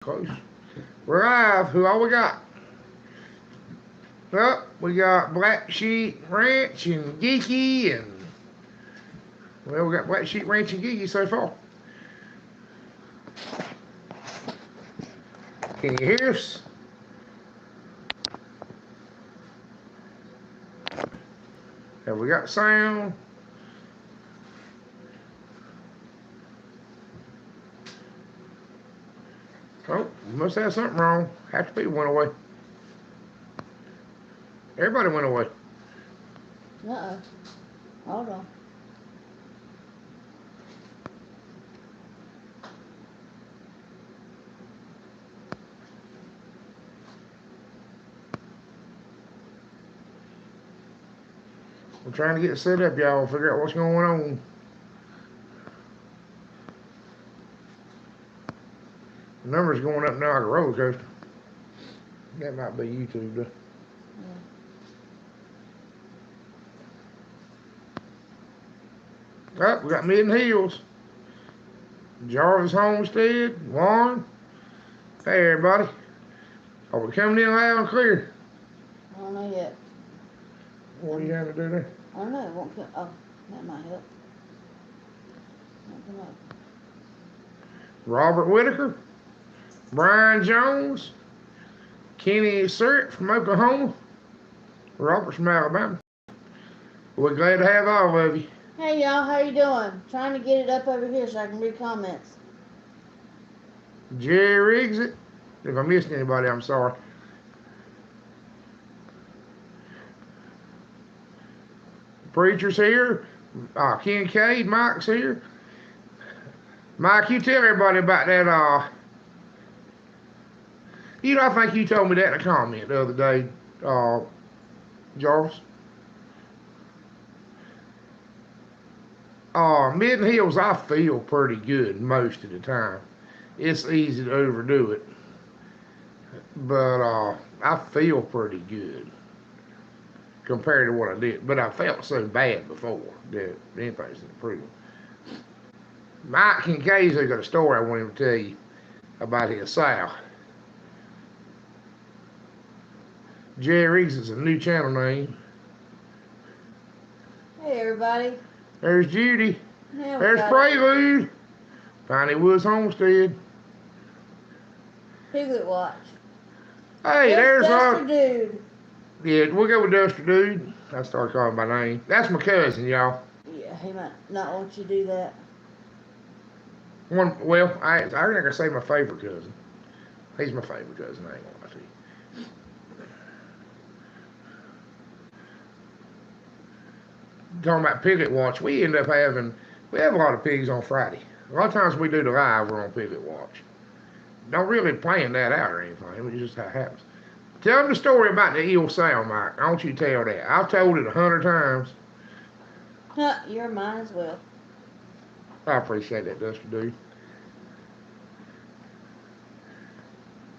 Close. We're live. Who all we got? Well, we got Black Sheep Ranch and Geeky, and well, we got Black Sheep Ranch and Geeky so far. Can you hear us? Have we got sound? Oh, we must have something wrong. Half the people went away. Everybody went away. Uh-oh. Hold on. We're trying to get set up, y'all. Figure out what's going on. The numbers going up now like a roller coaster. That might be YouTube, though. Oh, we got Mitten Hills, Jarvis Homestead, Warren. Hey, everybody. Are we coming in loud and clear? I don't know yet. What are you having to do there? I don't know. It won't come. Oh, that might help. Won't come up. Robert Whitaker, Brian Jones, Kenny Surratt from Oklahoma, Robert's from Alabama. We're glad to have all of you. Hey y'all, how you doing? Trying to get it up over here so I can read comments. Jerry Riggs it. If I missed anybody, I'm sorry. Preacher's here. Ken Cade, Mike's here. Mike, you tell everybody about that. I think you told me that in a comment the other day, Jarvis. Mitten Hills, I feel pretty good most of the time. It's easy to overdo it, but I feel pretty good compared to what I did. But I felt so bad before that anything's improved. Mike Kincaid's got a story I want him to tell you about his sow. Jerry Riggs is a new channel name. Hey everybody. There's Judy. Yeah, There's Prelude. Piney Woods Homestead. Piglet Watch. Hey, there's Duster Dude. Yeah, we'll go with Duster Dude. I started calling by name. That's my cousin, y'all. Yeah, he might not want you to do that. I think I can say my favorite cousin. He's my favorite cousin. I ain't gonna lie to you. Talking about Piglet Watch, we have a lot of pigs on Friday. A lot of times we do the live, we're on Piglet Watch. Don't really plan that out or anything. It's just how it happens. Tell them the story about the eel sow, Mike. I want you to tell that. I've told it 100 times. You're mine as well. I appreciate that, Duster Dude.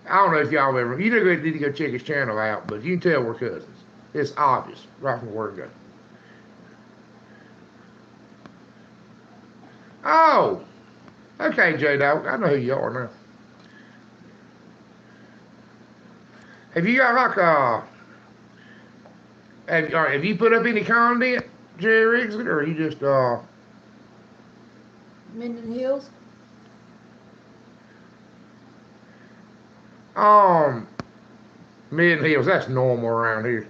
I don't know if y'all ever, you need to go check his channel out, but you can tell we're cousins. It's obvious right from the word go. Oh, okay, J-Dog. I know who you are now. Have you got like have you put up any content, Jerry Riggs, or are you just Mitten Hills? Mitten Hills, that's normal around here.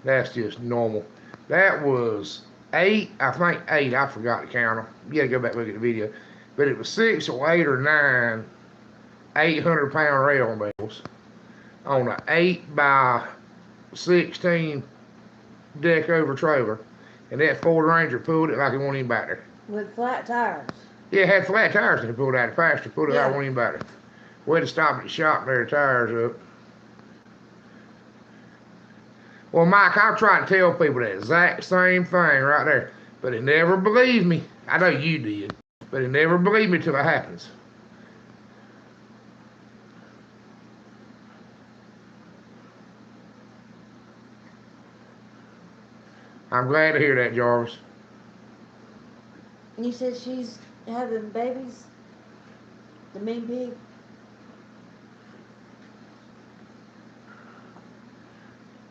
That's just normal. That was I think eight, I forgot to count them. You gotta go back and look at the video. But it was 6 or 8 or 9 800-pound rail bales on an 8 by 16 deck over trailer. And that Ford Ranger pulled it like it wasn't even back there. With flat tires. Yeah, it had flat tires and it pulled out of the pasture, pulled it out, wasn't even back there. We had to stop at the shop and tear the tires up. Well, Mike, I've tried to tell people the exact same thing right there, but they never believe me. I know you did, but they never believe me till it happens. I'm glad to hear that, Jarvis. You said she's having babies? The mean pig?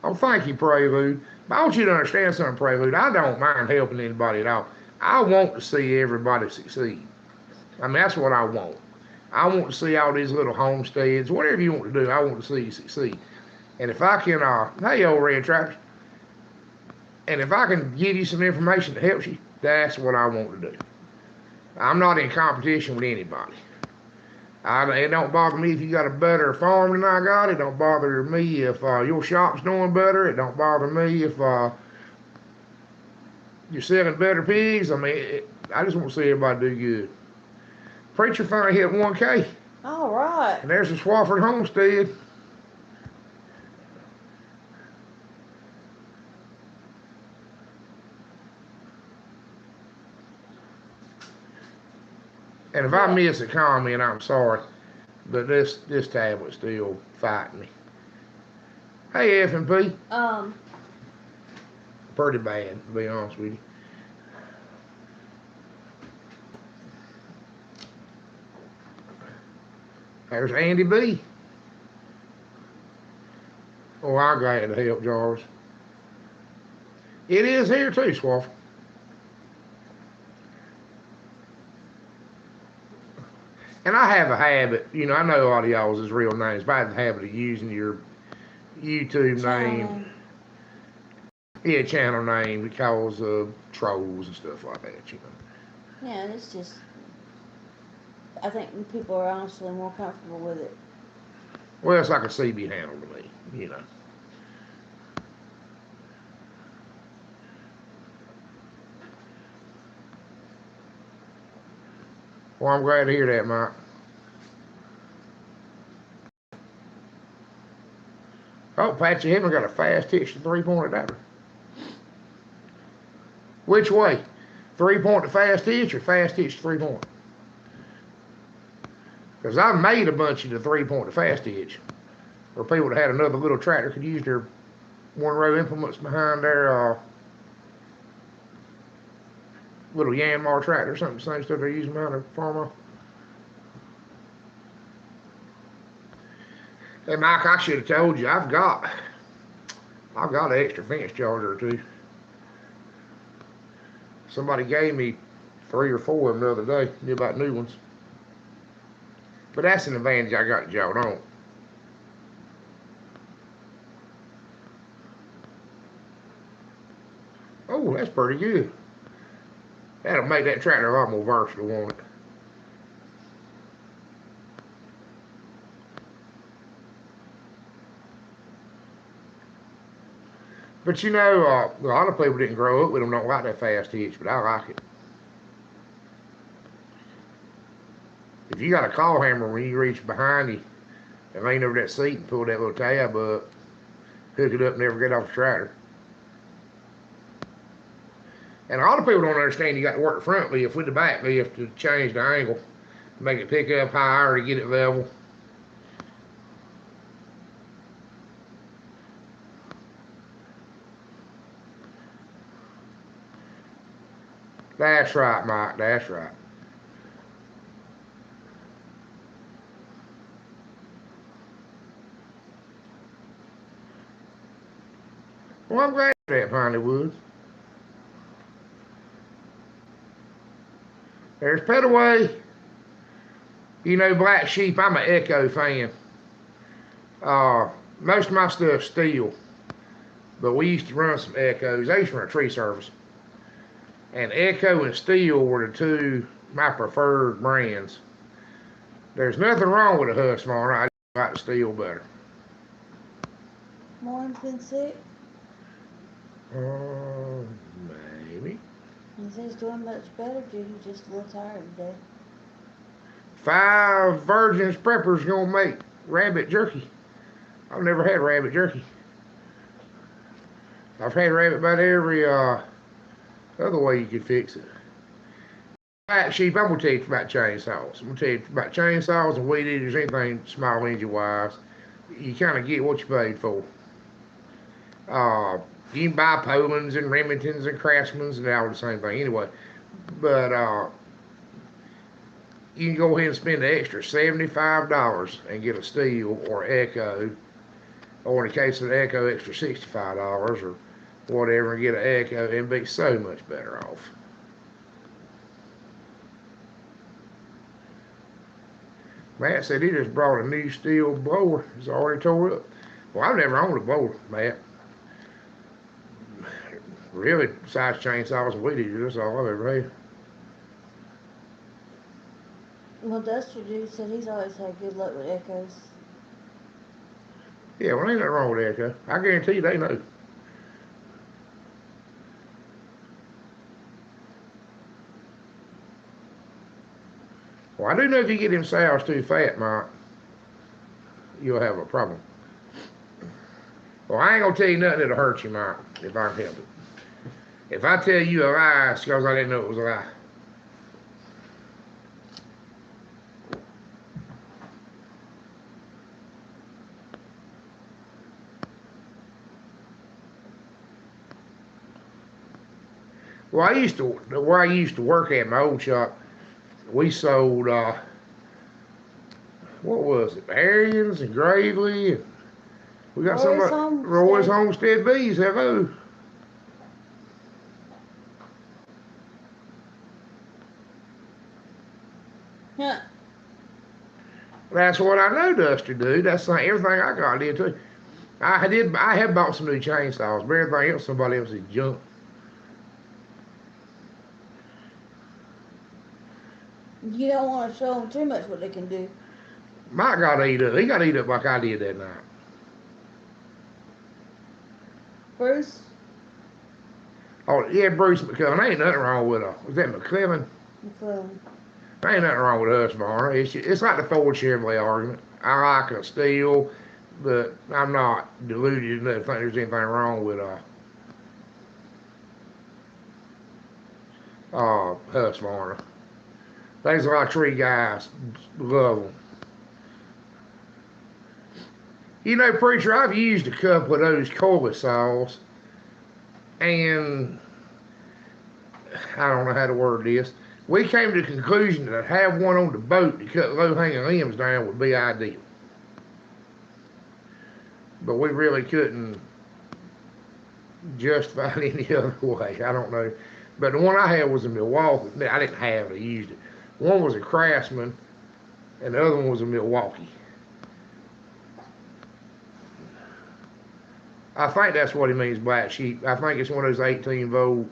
Oh, thank you, Prelude. But I want you to understand something, Prelude. I don't mind helping anybody at all. I want to see everybody succeed. I mean, that's what I want. I want to see all these little homesteads, whatever you want to do, I want to see you succeed. And if I can, hey, old red tractor, and if I can give you some information that helps you, that's what I want to do. I'm not in competition with anybody. It don't bother me if you got a better farm than I got. It don't bother me if your shop's doing better. It don't bother me if you're selling better pigs. I mean, I just want to see everybody do good. Preacher finally hit 1K. All right. And there's the Swafford Homestead. And if I miss a comment, I'm sorry. But this tablet's still fighting me. Hey, F&P. Pretty bad, to be honest with you. There's Andy B. Oh, I'm glad to help, Jarvis. It is here too, Swafford. And I have a habit, you know, I know a lot of y'all's is real names, but I have the habit of using your YouTube name. Yeah, channel name because of trolls and stuff like that, you know. Yeah, it's just, I think people are honestly more comfortable with it. Well, it's like a CB handle to me, you know. Well, I'm glad to hear that, Mike. Oh, Patchy Heaven got a fast hitch to 3-pointed dabber. Which way? 3-point to fast hitch or fast hitch to 3-point? Because I made a bunch of the 3-point to fast hitch where people that had another little tractor could use their one-row implements behind their little Yanmar tractor or something, the same stuff they're using behind their farm. Hey, Mike, I should have told you, I've got an extra fence charger or two. Somebody gave me 3 or 4 of them the other day. Knew about new ones. But that's an advantage I got that y'all don't. Oh, that's pretty good. That'll make that tractor a lot more versatile, won't it? But you know, a lot of people didn't grow up with them, don't like that fast hitch, but I like it. If you got a call hammer when you reach behind you and lean over that seat and pull that little tab up, hook it up and never get off the tractor. And a lot of people don't understand you got to work the front lift with the back lift to change the angle, make it pick up higher to get it level. That's right, Mike, that's right. Well, I'm glad that Piney Woods. There's Petaway. You know, Black Sheep, I'm an Echo fan. Most of my stuff's steel, but we used to run some Echoes. I used to run a tree service. And Echo and Steel were the two my preferred brands. There's nothing wrong with a Husqvarna. I just like the Steel better. Morning's been sick. Maybe. He says he's doing much better, Judy. Just a little tired today. 5 Virgins Preppers gonna make rabbit jerky. I've never had rabbit jerky. I've had rabbit about every other way you could fix it. Black Sheep, I'm gonna tell you about chainsaws. I'm gonna tell you about chainsaws and weed eaters, anything small engine wise. You kind of get what you paid for. You can buy Polands and Remingtons and Craftsmans and all the same thing anyway. But you can go ahead and spend the extra $75 and get a Steel or Echo or in the case of the Echo, extra $65 or whatever, and get an Echo and be so much better off. Matt said he just brought a new steel blower. It's already tore up. Well, I've never owned a blower, Matt. Really, besides chainsaws and weed eaters, that's all I've ever had. Well, Duster dude said he's always had good luck with Echoes. Yeah, well, ain't nothing wrong with Echo. I guarantee you they know. Well, I do know if you get them sows too fat, Mike, you'll have a problem. Well, I ain't gonna tell you nothing that'll hurt you, Mike, if I can help it. If I tell you a lie, it's because I didn't know it was a lie. Well, where I used to work at my old shop, we sold what was it, Arians and Gravely, and we got some Roy's Homestead bees. Hello. Yeah. That's what I know Dusty do. That's like everything I got did too. I have bought some new chainsaws, but everything else somebody else's junk. You don't want to show them too much what they can do. Mike got to eat up. He got to eat up like I did that night. Bruce? Oh, yeah, Bruce McClellan. Ain't nothing wrong with was that McClellan? McClellan. Ain't nothing wrong with Husqvarna. It's like the Ford Chevrolet argument. I like a steel, but I'm not deluded enough to think there's anything wrong with Husqvarna. There's a lot of tree guys love them. You know, preacher, I've used a couple of those coil saws, and I don't know how to word this. We came to the conclusion that have one on the boat to cut low-hanging limbs down would be ideal. But we really couldn't justify it any other way. I don't know. But the one I had was a Milwaukee. I didn't have it, I used it. One was a Craftsman, and the other one was a Milwaukee. I think that's what he means, black sheep. I think it's one of those 18-volt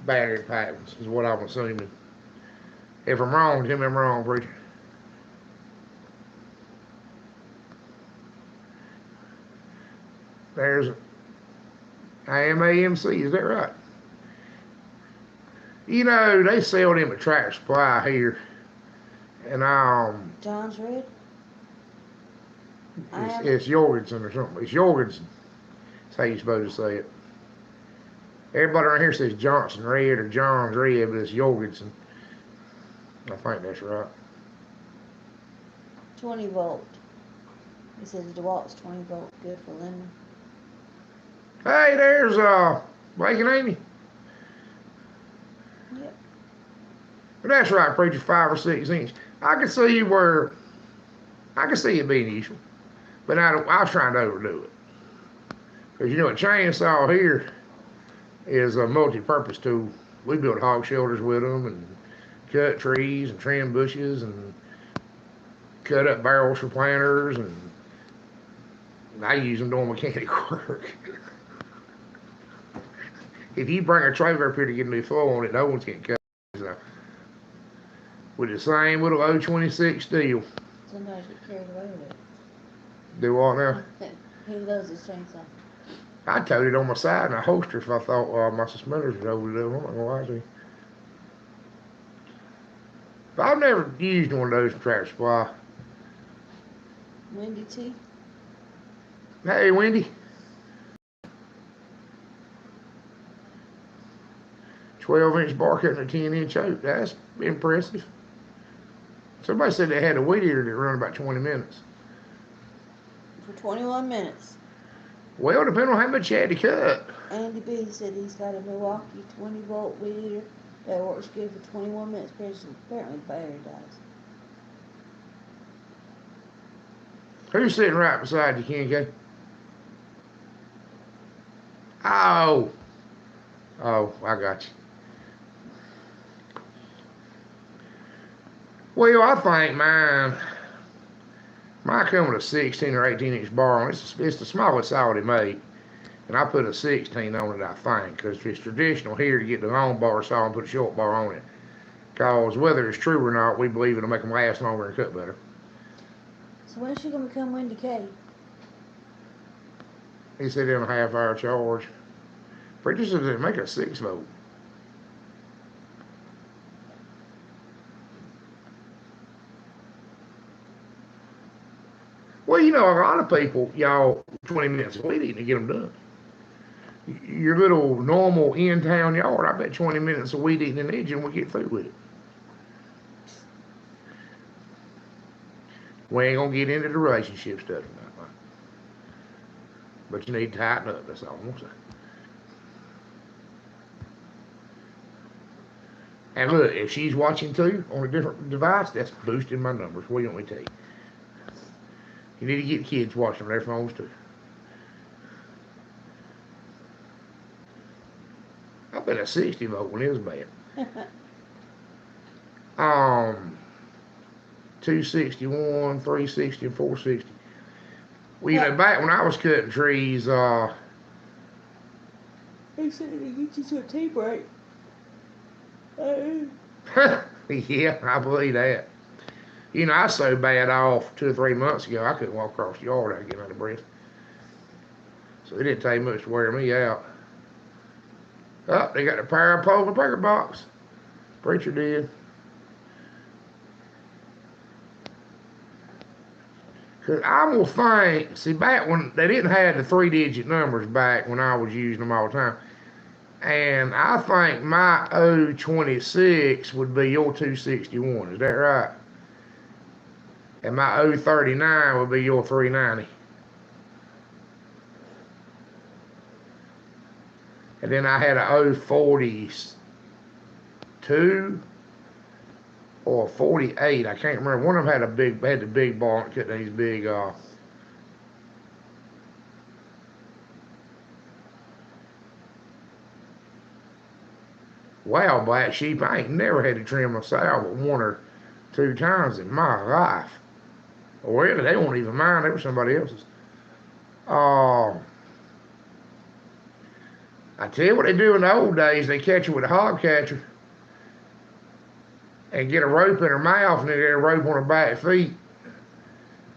battery packs, is what I'm assuming. If I'm wrong, tell me I'm wrong, preacher. There's IMAMC, is that right? You know, they sell them at Tractor Supply here. And John's Red? it's Jorgensen or something. It's Jorgensen. That's how you're supposed to say it. Everybody around here says Johnson Red or John's Red, but it's Jorgensen. I think that's right. 20 volt. He says DeWalt's 20 volt, good for lemon. Hey, there's Blake and Amy. Yep. But that's right, preacher, 5 or 6 inch. I can see it being useful, but I was trying to overdo it. Because you know, a chainsaw here is a multi-purpose tool. We build hog shelters with them and cut trees and trim bushes and cut up barrels for planters, and I use them doing mechanic work. If you bring a trailer up here to get a new flow on it, no one's getting cut. So, with the same little 026 steel. Sometimes get carried away with it. Do what now? He loves his chainsaw. I'd tote it on my side in a holster if I thought my suspenders would overdo them. I'm not gonna lie to you. But I've never used one of those from Tractor Supply. Wendy T. Hey, Wendy. 12-inch bar cut and a 10-inch oak. That's impressive. Somebody said they had a weed eater that run about 20 minutes. For 21 minutes. Well, depending on how much you had to cut. Andy B said he's got a Milwaukee 20 volt weed eater that works good for 21 minutes. Apparently the battery dies. Who's sitting right beside you, Ken K? Oh, oh, I got you. Well, I think mine come with a 16 or 18-inch bar on it. It's the smallest I already made. And I put a 16 on it, I think, because it's traditional here to get the long bar saw and put a short bar on it. Because whether it's true or not, we believe it'll make them last longer and cut better. So when's she gonna come Wendy K? He said in a half-hour charge. Preacher said they make a 6-volt. Well, you know, a lot of people, y'all, 20 minutes of weed eating to get them done. Your little normal in-town yard, I bet 20 minutes of weed eating an engine will get through with it. We ain't gonna get into the relationship stuff tonight, but you need to tighten up. That's all I'm gonna say. And look, if she's watching too on a different device, that's boosting my numbers. What do you want me to tell you? You need to get kids watching their phones too. I bet a 60-volt one is bad. 261, 360, and 460. Well, you know, back when I was cutting trees, They said they get you to a tape right. yeah, I believe that. You know, I was so bad off 2 or 3 months ago, I couldn't walk across the yard without getting out of breath. So it didn't take much to wear me out. Oh, they got the power pole and the breaker box. Preacher did. Because I will think, see, back when they didn't have the 3-digit numbers back when I was using them all the time. And I think my 026 would be your 261. Is that right? And my 039 would be your 390. And then I had a 042 or 48. I can't remember. One of them had the big bar and cut these big wow, black sheep. I ain't never had to trim a sow but 1 or 2 times in my life. Well, really, they won't even mind. They were somebody else's. I tell you what they do in the old days. They catch her with a hog catcher and get a rope in her mouth and then get a rope on her back feet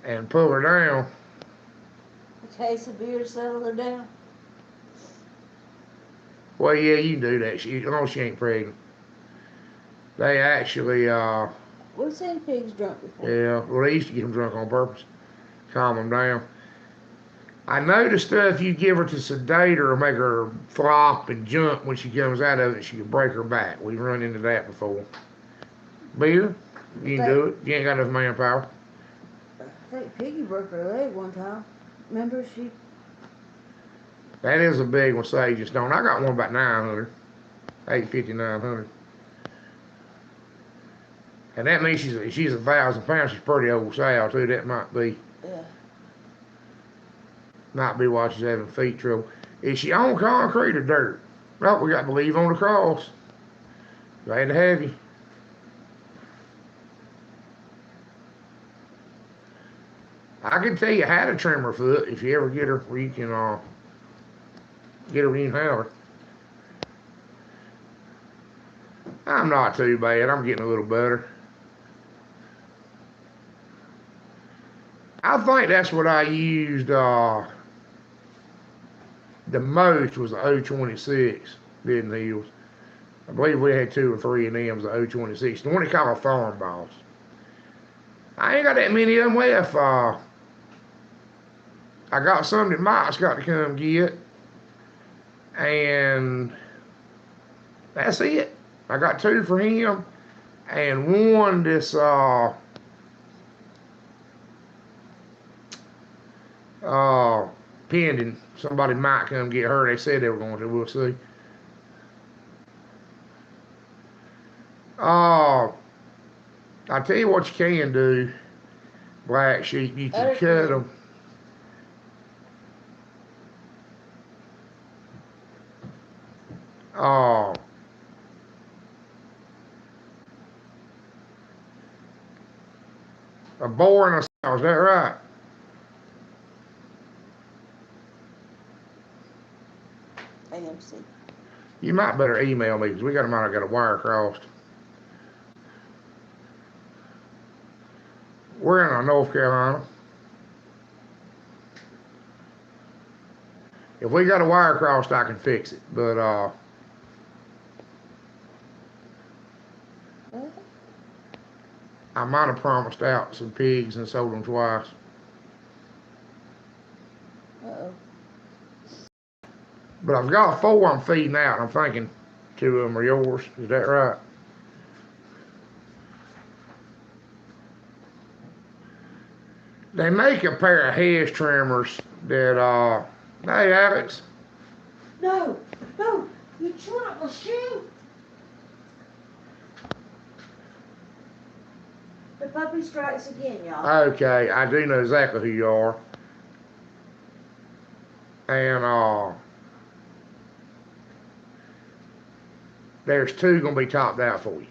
and pull her down. A case of beer to settle her down. Well, yeah, you can do that. As long as she ain't pregnant. They actually, We've seen pigs drunk before. yeah, well, they used to get them drunk on purpose, calm them down. I know the stuff you give her to sedate her or make her flop and jump when she comes out of it, she can break her back. We've run into that before. Beer, you can do it. You ain't got enough manpower. I think Piggy broke her leg one time. Remember she? That is a big one, Sage just don't. I got one about 900, 850, 900. And that means she's 1,000 pounds. She's pretty old sow too. That might be why she's having feet trouble. Is she on concrete or dirt? Oh, we got to leave on the cross. Glad to have you. I can tell you how to trim her foot if you ever get her where you can get her in her. I'm not too bad. I'm getting a little better. I think that's what I used the most was the 026 Bid and Heels. I believe we had 2 or 3 of them, the 026. The one they call a farm boss. I ain't got that many of them left. I got some that Mike's got to come get. And that's it. I got 2 for him. And one this pending. Somebody might come get her. They said they were going to. We'll see. I tell you what you can do. Black sheep, you can Other cut than them. Uh, a boar and a sow, is that right? AMC. You might better email me because we got I got a wire crossed. We're in North Carolina. If we got a wire crossed, I can fix it. But What? I might have promised out some pigs and sold them twice. Uh-oh. But I've got 4 I'm feeding out. I'm thinking 2 of them are yours. Is that right? They make a pair of hedge trimmers that, hey Alex, No, no, you chewing up my shoe. The puppy strikes again, y'all. okay, I do know exactly who you are. And, there's 2 gonna be topped out for you.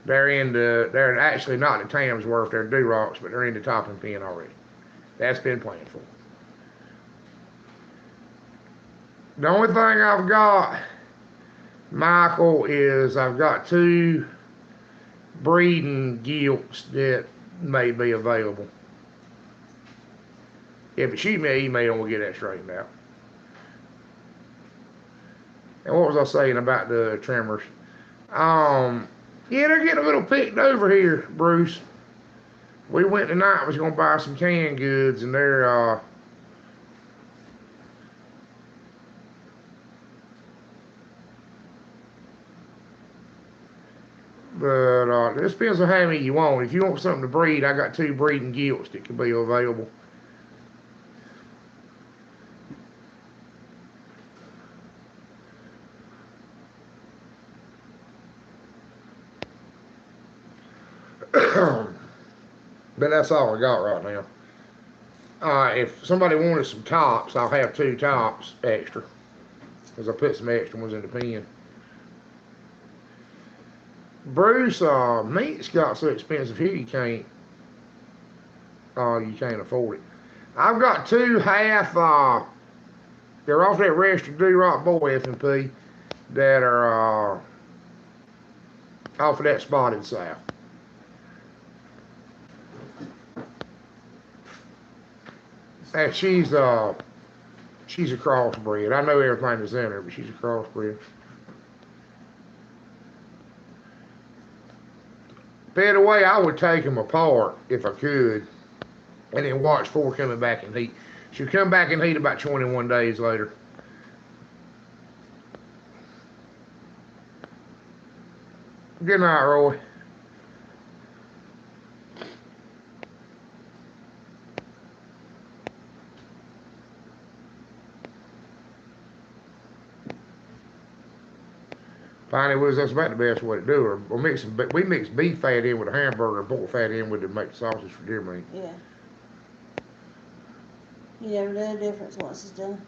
They're actually not the Tamsworth, they're Durocks, but they're in the topping pen already. That's been planned for. The only thing I've got, Michael, is I've got 2 breeding gilts that may be available. If you shoot me an email, we'll get that straightened out. And what was I saying about the trimmers? Yeah, they're getting a little picked over here, Bruce. We went tonight, was gonna buy some canned goods, and they're but this depends on how many you want. If you want something to breed, I got 2 breeding gilts that could be available. But that's all I got right now. If somebody wanted some tops, I'll have 2 tops extra, because I put some extra ones in the pen. Bruce, meat's got so expensive here you can't afford it. I've got 2 half, they're off that registered Duroc Boy F&P that are off of that spotted sow. And she's a crossbred. I know everything that's in her, but she's a crossbred. By the way, I would take them apart if I could, and then watch for coming back in heat. She'll come back in heat about 21 days later. Good night, Roy. Finally, was that's about the best way to do it. We mix beef fat in with a hamburger and pork fat in with it to make sausage for deer meat. Yeah. You never know the difference once it's done.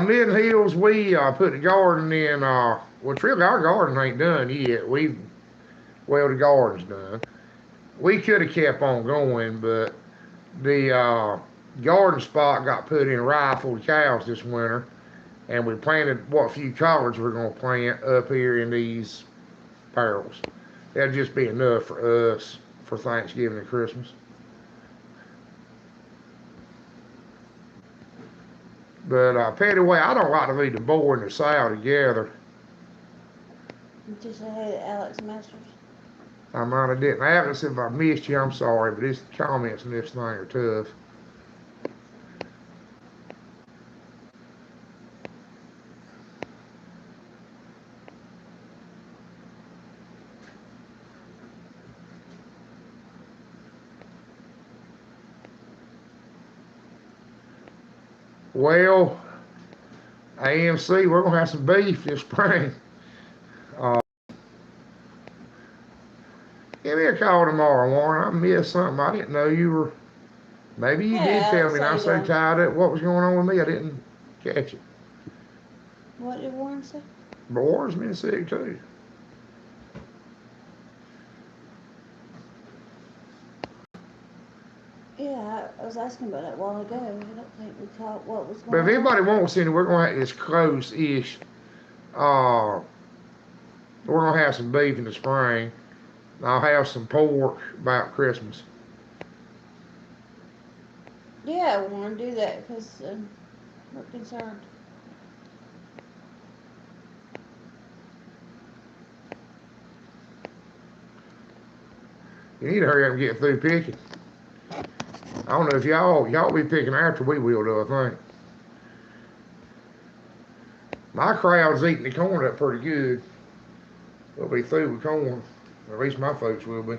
Mid Hills, we put the garden in. Well, really, our garden ain't done yet. The garden's done. We could have kept on going, but the garden spot got put in rifled cows this winter, and we planted what few collards we're gonna plant up here in these barrels. That'll just be enough for us for Thanksgiving and Christmas. But Petty Way, I don't like to leave the boar and the sow together. You just had Alex Masters. I might have didn't. Alex, if I missed you, I'm sorry, but these comments in this thing are tough. Well, AMC, we're gonna have some beef this spring. Give me a call tomorrow, Warren. I missed something. I didn't know you were. Maybe you Hey, did tell Alex, me, and how I you was so doing? tied up. What was going on with me? I didn't catch it. What did Warren say? But Warren's been sick too. Yeah, I was asking about that a while ago. I don't think we caught what was But if going anybody on. wants any, we're gonna have this close-ish. Uh, we're gonna have some beef in the spring. I'll have some pork about Christmas. Yeah, we want to do that because we're concerned. You need to hurry up and get through picking. I don't know if y'all be picking after we will, though. I think my crowd's eating the corn up pretty good. We'll be through with corn. At least my folks will be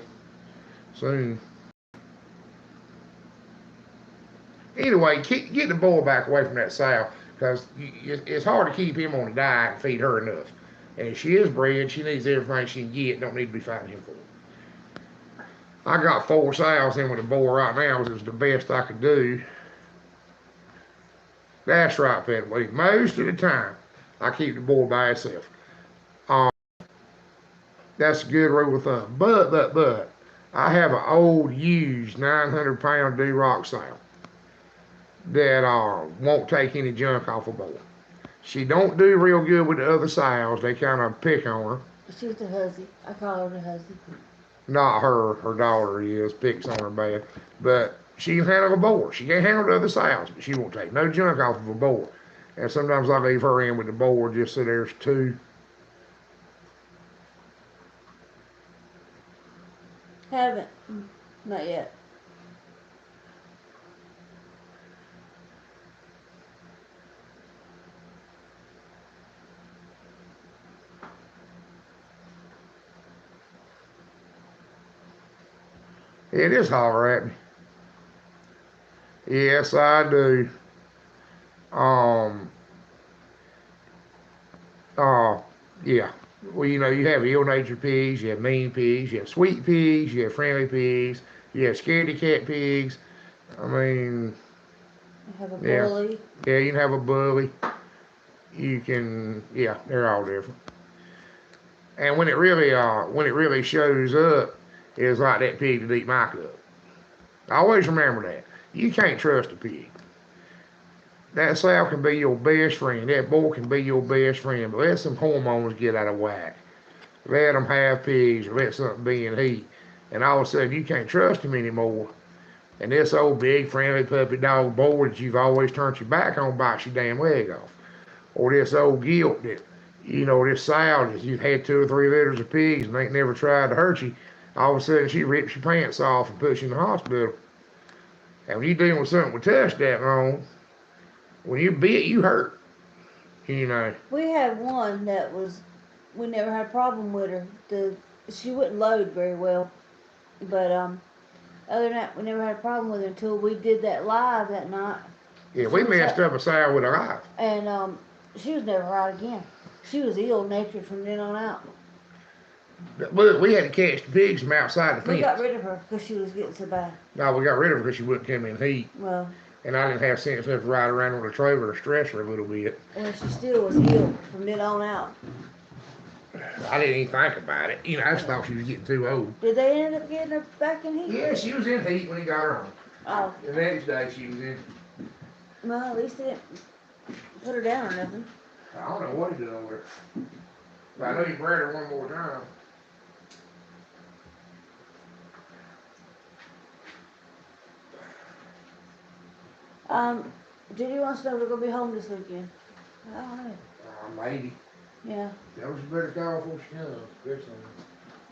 soon. Anyway, get the boy back away from that sow because it's hard to keep him on a diet and feed her enough. And if she is bred, she needs everything she can get. Don't need to be fighting him for it. I got 4 sows in with a boy right now, which is the best I could do. That's right, Petway. Most of the time, I keep the boy by himself. Um, that's a good rule of thumb. But, I have an old used 900-pound D-Rock sow that won't take any junk off a boy. She don't do real good with the other sows. They kind of pick on her. She's the hussy. I call her the hussy. Not her. Her daughter is. Picks on her bad. But she can handle a boar. She can't handle the other sows, but she won't take no junk off of a boar. And sometimes I leave her in with the boar just so there's two. Haven't. Not yet. It is holler at me. Yes, I do. Um, uh, yeah. Well, you have ill-natured pigs, you have mean pigs, you have sweet pigs, you have friendly pigs, you have scaredy cat pigs. I mean, I have a yeah, bully. yeah. You can have a bully. You can, yeah. They're all different. And when it really shows up, it's like that pig that eat my cup. Always remember that. You can't trust a pig. That sow can be your best friend. That bull can be your best friend. But let some hormones get out of whack. Let them have pigs or let something be in heat. And all of a sudden you can't trust him anymore. And this old big friendly puppy dog boy that you've always turned your back on bites your damn leg off. Or this old gilt that, this sow that you've had 2 or 3 litters of pigs and ain't never tried to hurt you. All of a sudden she rips your pants off and puts you in the hospital. And when you're dealing with something with touch that long, when you bit, you hurt. You know. We had one that was. We never had a problem with her. She wouldn't load very well, but other than that, we never had a problem with her until we did that live that night. Yeah, She we was messed up a sow with a life. and she was never right again. She was ill natured from then on out. Look, we had to catch the pigs from outside the We got fence. rid of her because she was getting so bad. No, we got rid of her because she wouldn't come in heat. Well, And I didn't have sense enough to ride around on the trailer to stress her a little bit. and she still was ill from then on out. I didn't even think about it. I just thought she was getting too old. Did they end up getting her back in heat? Yeah, she was in heat when he got her home. Oh, The next day she was in. well, at least they didn't put her down or nothing. I don't know what he did over there. But I know he bred her one more time. Judy wants to know if we're gonna be home this weekend. I don't know. Maybe. Yeah. That was better call before she comes. Chris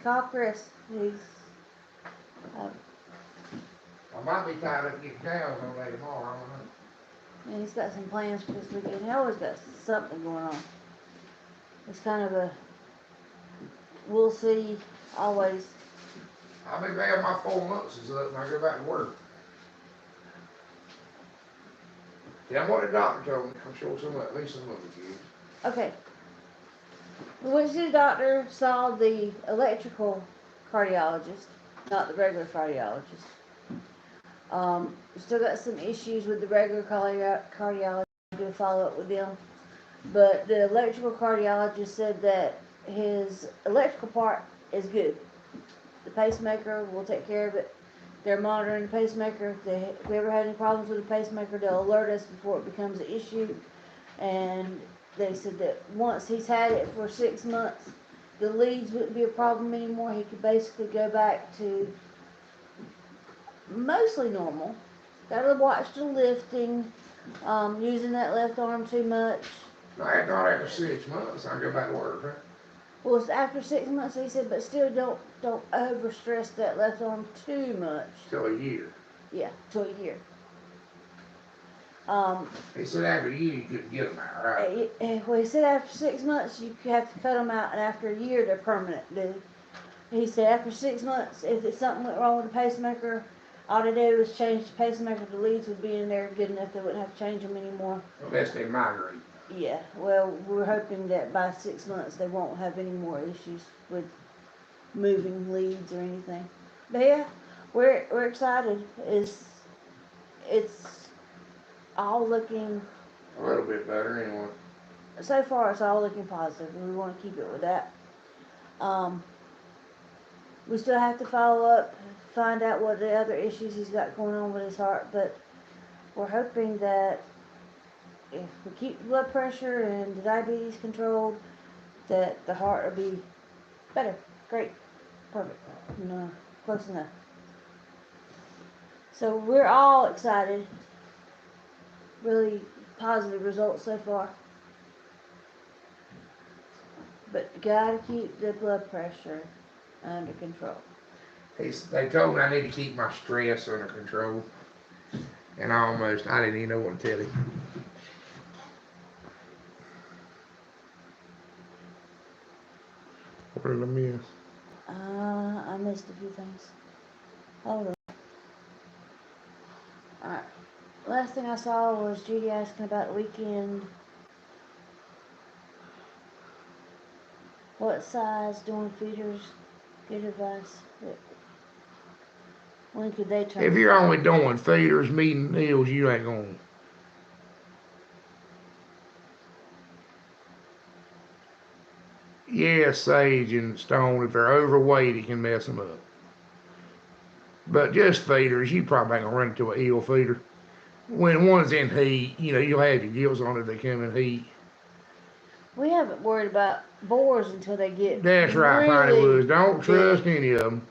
Call Chris. He's. I might be tied up getting cows on there tomorrow. I don't know. And he's got some plans for this weekend. He always got something going on. It's kind of a. We'll see. Always. I'll be glad my 4 months is up and I go back to work. Yeah, what the doctor told me. I'm sure at least some of the kids. Okay. We went to the doctor, saw the electrical cardiologist, not the regular cardiologist. Still got some issues with the regular cardiologist. To follow up with them, but the electrical cardiologist said that his electrical part is good. The pacemaker will take care of it. They're monitoring the pacemaker. If we ever had any problems with the pacemaker, they'll alert us before it becomes an issue. And they said that once he's had it for 6 months, the leads wouldn't be a problem anymore. He could basically go back to mostly normal. Gotta watch the lifting, using that left arm too much. Not after 6 months, I go back to work, right? Well, it's after 6 months, he said, but still don't overstress that left arm too much. Till a year. Yeah, till a year. He said after a year you couldn't get them out, right? Well, he said after 6 months you have to cut them out, and after a year they're permanent. He said after 6 months, if something went wrong with the pacemaker, all they did was change the pacemaker. The leads would be in there good enough they wouldn't have to change them anymore. Unless they migrate. Yeah, well, we're hoping that by 6 months they won't have any more issues with moving leads or anything. But yeah, we're excited. It's all looking A little bit better anyway. so far. It's all looking positive, and we want to keep it with that. We still have to follow up, find out what the other issues he's got going on with his heart, but we're hoping that if we keep blood pressure and the diabetes controlled, that the heart will be better. Great. Perfect. No, close enough. So we're all excited. Really positive results so far. But gotta keep the blood pressure under control. They told me I need to keep my stress under control. And I didn't even know what to tell him. What did I miss? I missed a few things. Hold on. Alright. Last thing I saw was Judy asking about the weekend. What size doing feeders? Good advice. When could they turn? If you're only doing feeders, meeting meals, you ain't going. Yeah, sage and stone, if they're overweight, it can mess them up. But just feeders, you probably ain't gonna run into an eel feeder. When one's in heat, you'll have your gills on it, they come in heat. We haven't worried about boars until they get That's right, Piney really Woods. Don't big. trust any of them.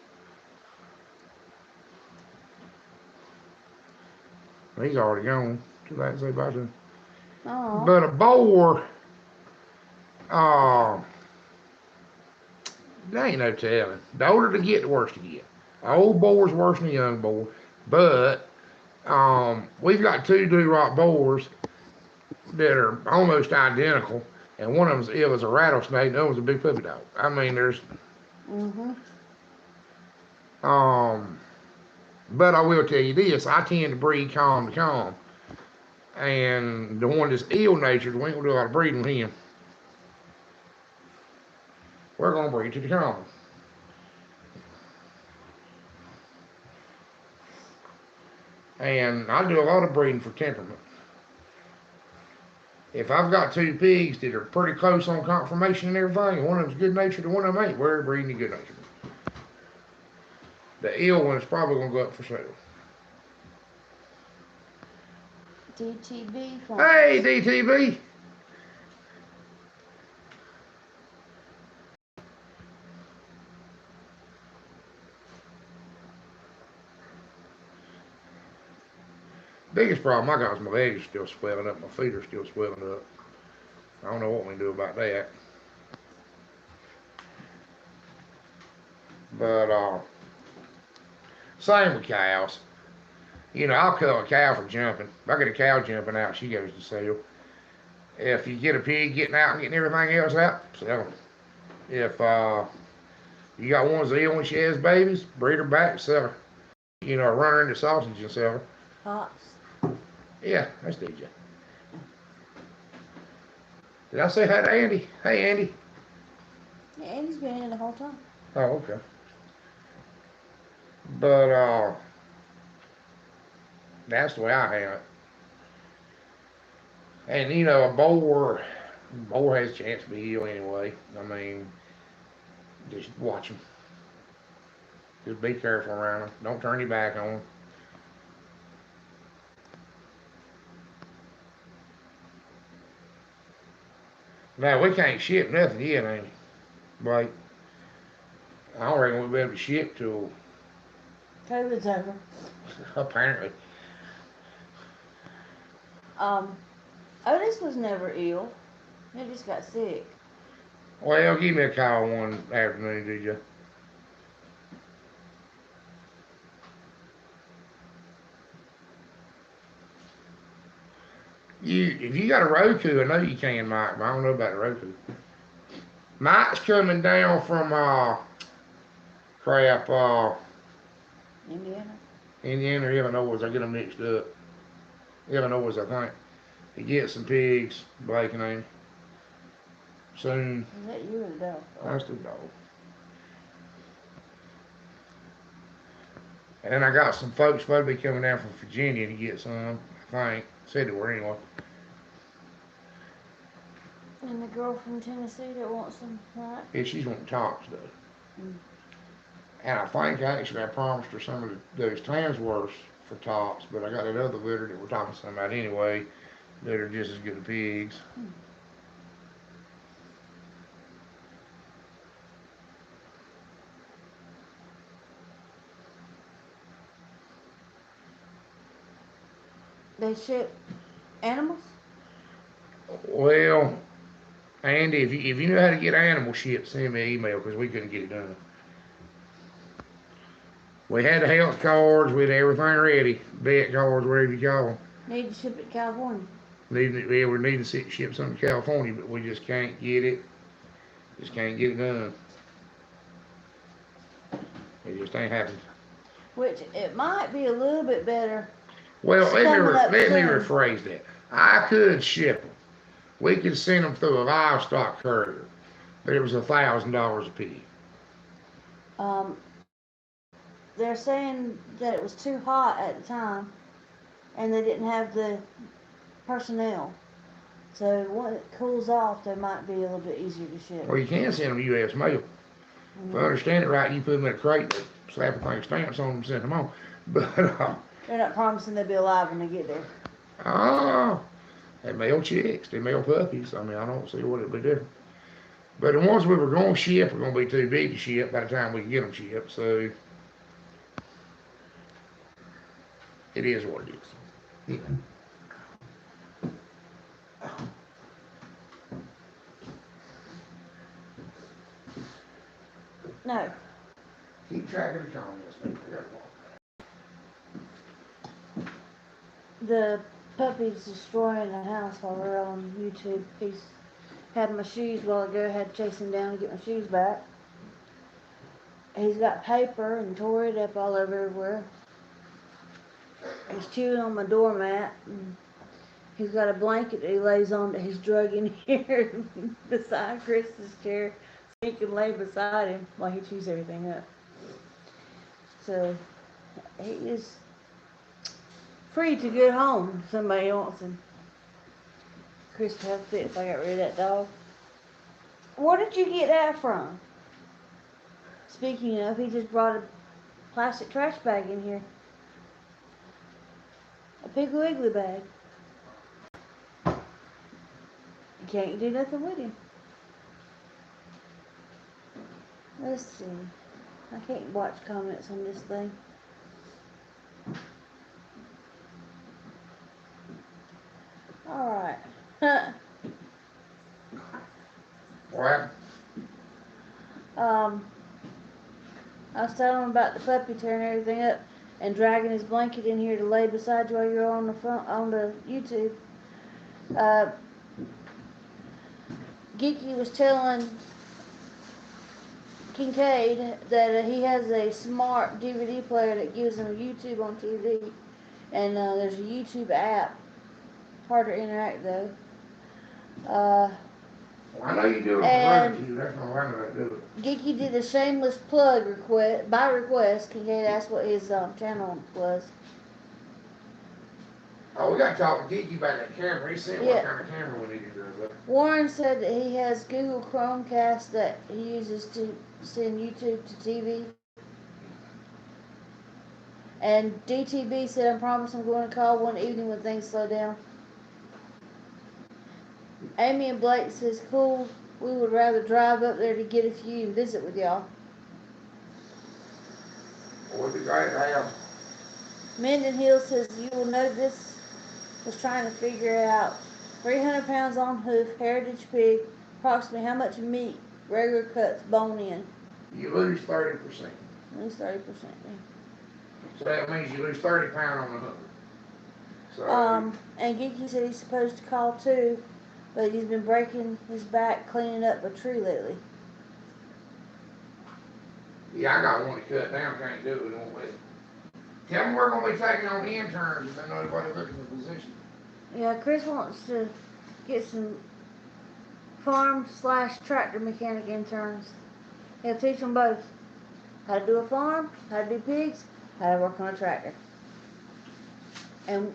He's already gone. Too late to say bye to him. Aww. But a boar, there ain't no telling. The older they get, the worse they get. An old boar's worse than a young boar. But we've got two do-rock boars that are almost identical, and one of them's ill as a rattlesnake, and the other one's a big puppy dog. I mean, there's. But I will tell you this: I tend to breed calm to calm, and the one that's ill-natured, we ain't gonna do a lot of breeding with him. We're gonna breed to the calm. And I do a lot of breeding for temperament. If I've got two pigs that are pretty close on conformation and everything, and one of them's good natured and one of them ain't, we're breeding the good natured. The ill one is probably gonna go up for sale. DTB. Hey, DTB. Biggest problem I got is my legs are still swelling up, my feet are still swelling up. I don't know what we can do about that. But same with cows. I'll kill a cow for jumping. If I get a cow jumping out, she goes to sale. If you get a pig getting out and getting everything else out, sell them. If you got one that's ill when she has babies, breed her back, sell her. Run her into sausage and sell her. Pops. Yeah, that's DJ. Did I say hi to Andy? Hey, Andy. Yeah, Andy's been in the whole time. Oh, okay. But that's the way I have it. And you know, boar has a chance to be healed anyway. I mean, just watch them. Just be careful around them. Don't turn your back on them. Now we can't ship nothing yet, ain't it? Like I don't reckon we'll be able to ship till COVID's over. apparently. Um, Otis was never ill. He just got sick. Well, give me a call one afternoon, did you? If you got a Roku, I know you can, Mike, but I don't know about the Roku. Mike's coming down from crap, Indiana. Indiana or Illinois. I get them mixed up. Illinois, I think. He gets some pigs, Blake and soon. Is that you or the dog? That's the dog. And then I got some folks supposed to be coming down from Virginia to get some. I think said they were anyway. And the girl from Tennessee that wants them, right? Yeah, she's wanting tops though. Mm. And I think actually I promised her some of those Tansworths for tops, but I got that other litter that we're talking to about anyway that are just as good as pigs. Mm. They ship animals? Well, Andy, if you know how to get animal shit, send me an email because we couldn't get it done. We had the health cards, we had everything ready, vet cards, whatever you call them. Need to ship it to California. Yeah, we're needing to ship something to California, but we just can't get it. Just can't get it done. It just ain't happening. Which it might be a little bit better. Well, let me soon. rephrase that. I could ship them. We could send them through a livestock courier, but it was $1,000 a piece. Um, they're saying that it was too hot at the time, and they didn't have the personnel. So when it cools off, they might be a little bit easier to ship. Well, you can send them U.S. mail. If I understand it right, you put them in a crate, they slap a thing of stamps on them and send them on. But they're not promising they'll be alive when they get there. Oh, they mail chicks, they mail puppies. I mean, I don't see what it'd be different. But the ones we were going to ship are going to be too big to ship by the time we can get them shipped. So it is what it is. Yeah. No. Keep track of the comments. The puppy's destroying the house while we're on YouTube. He's had my shoes a while ago, had to chase him down to get my shoes back. He's got paper and tore it up all over everywhere. He's chewing on my doormat. And he's got a blanket that he lays on that he's drug in here beside Chris's chair so he can lay beside him while he chews everything up. So he is free to get home if somebody wants him. Chris would have fit if I got rid of that dog. Where did you get that from? Speaking of, he just brought a plastic trash bag in here. A Piggly Wiggly bag. You can't do nothing with him. Let's see. I can't watch comments on this thing. Alright. What? I was telling him about the puppy tearing everything up and dragging his blanket in here to lay beside you while you're on the phone, on the YouTube. Geeky was telling Kincaid that he has a smart DVD player that gives him YouTube on TV, and there's a YouTube app. Hard to interact though. Well, I know you do it for And barbecue. That's all I know how to do it. Geeky did a shameless plug request by request. Kincaid asked what his channel was. Oh, we got to talk to Geeky about that camera. He said what Yeah. kind of camera we need to do with. Warren said that he has Google Chromecast that he uses to send YouTube to TV. And DTB said, I promise I'm going to call one evening when things slow down. Amy and Blake says, cool, we would rather drive up there to get a few and visit with y'all. Well, we'd be glad to have. Minden Hill says, you will know this was trying to figure out 300 pounds on hoof, heritage pig, approximately how much meat, regular cuts, bone in. You lose 30%. Lose 30%. So that means you lose 30 pounds on the hook. So, And Geeky said he's supposed to call too, but he's been breaking his back cleaning up a tree lately. yeah, I got one to cut down. Can't do it. Don't wait. Tell them we're going to be taking on interns if they know anybody looking for the position. Yeah, Chris wants to get some farm/tractor mechanic interns. He'll teach them both. How to do a farm, how to do pigs, how to work on a tractor. And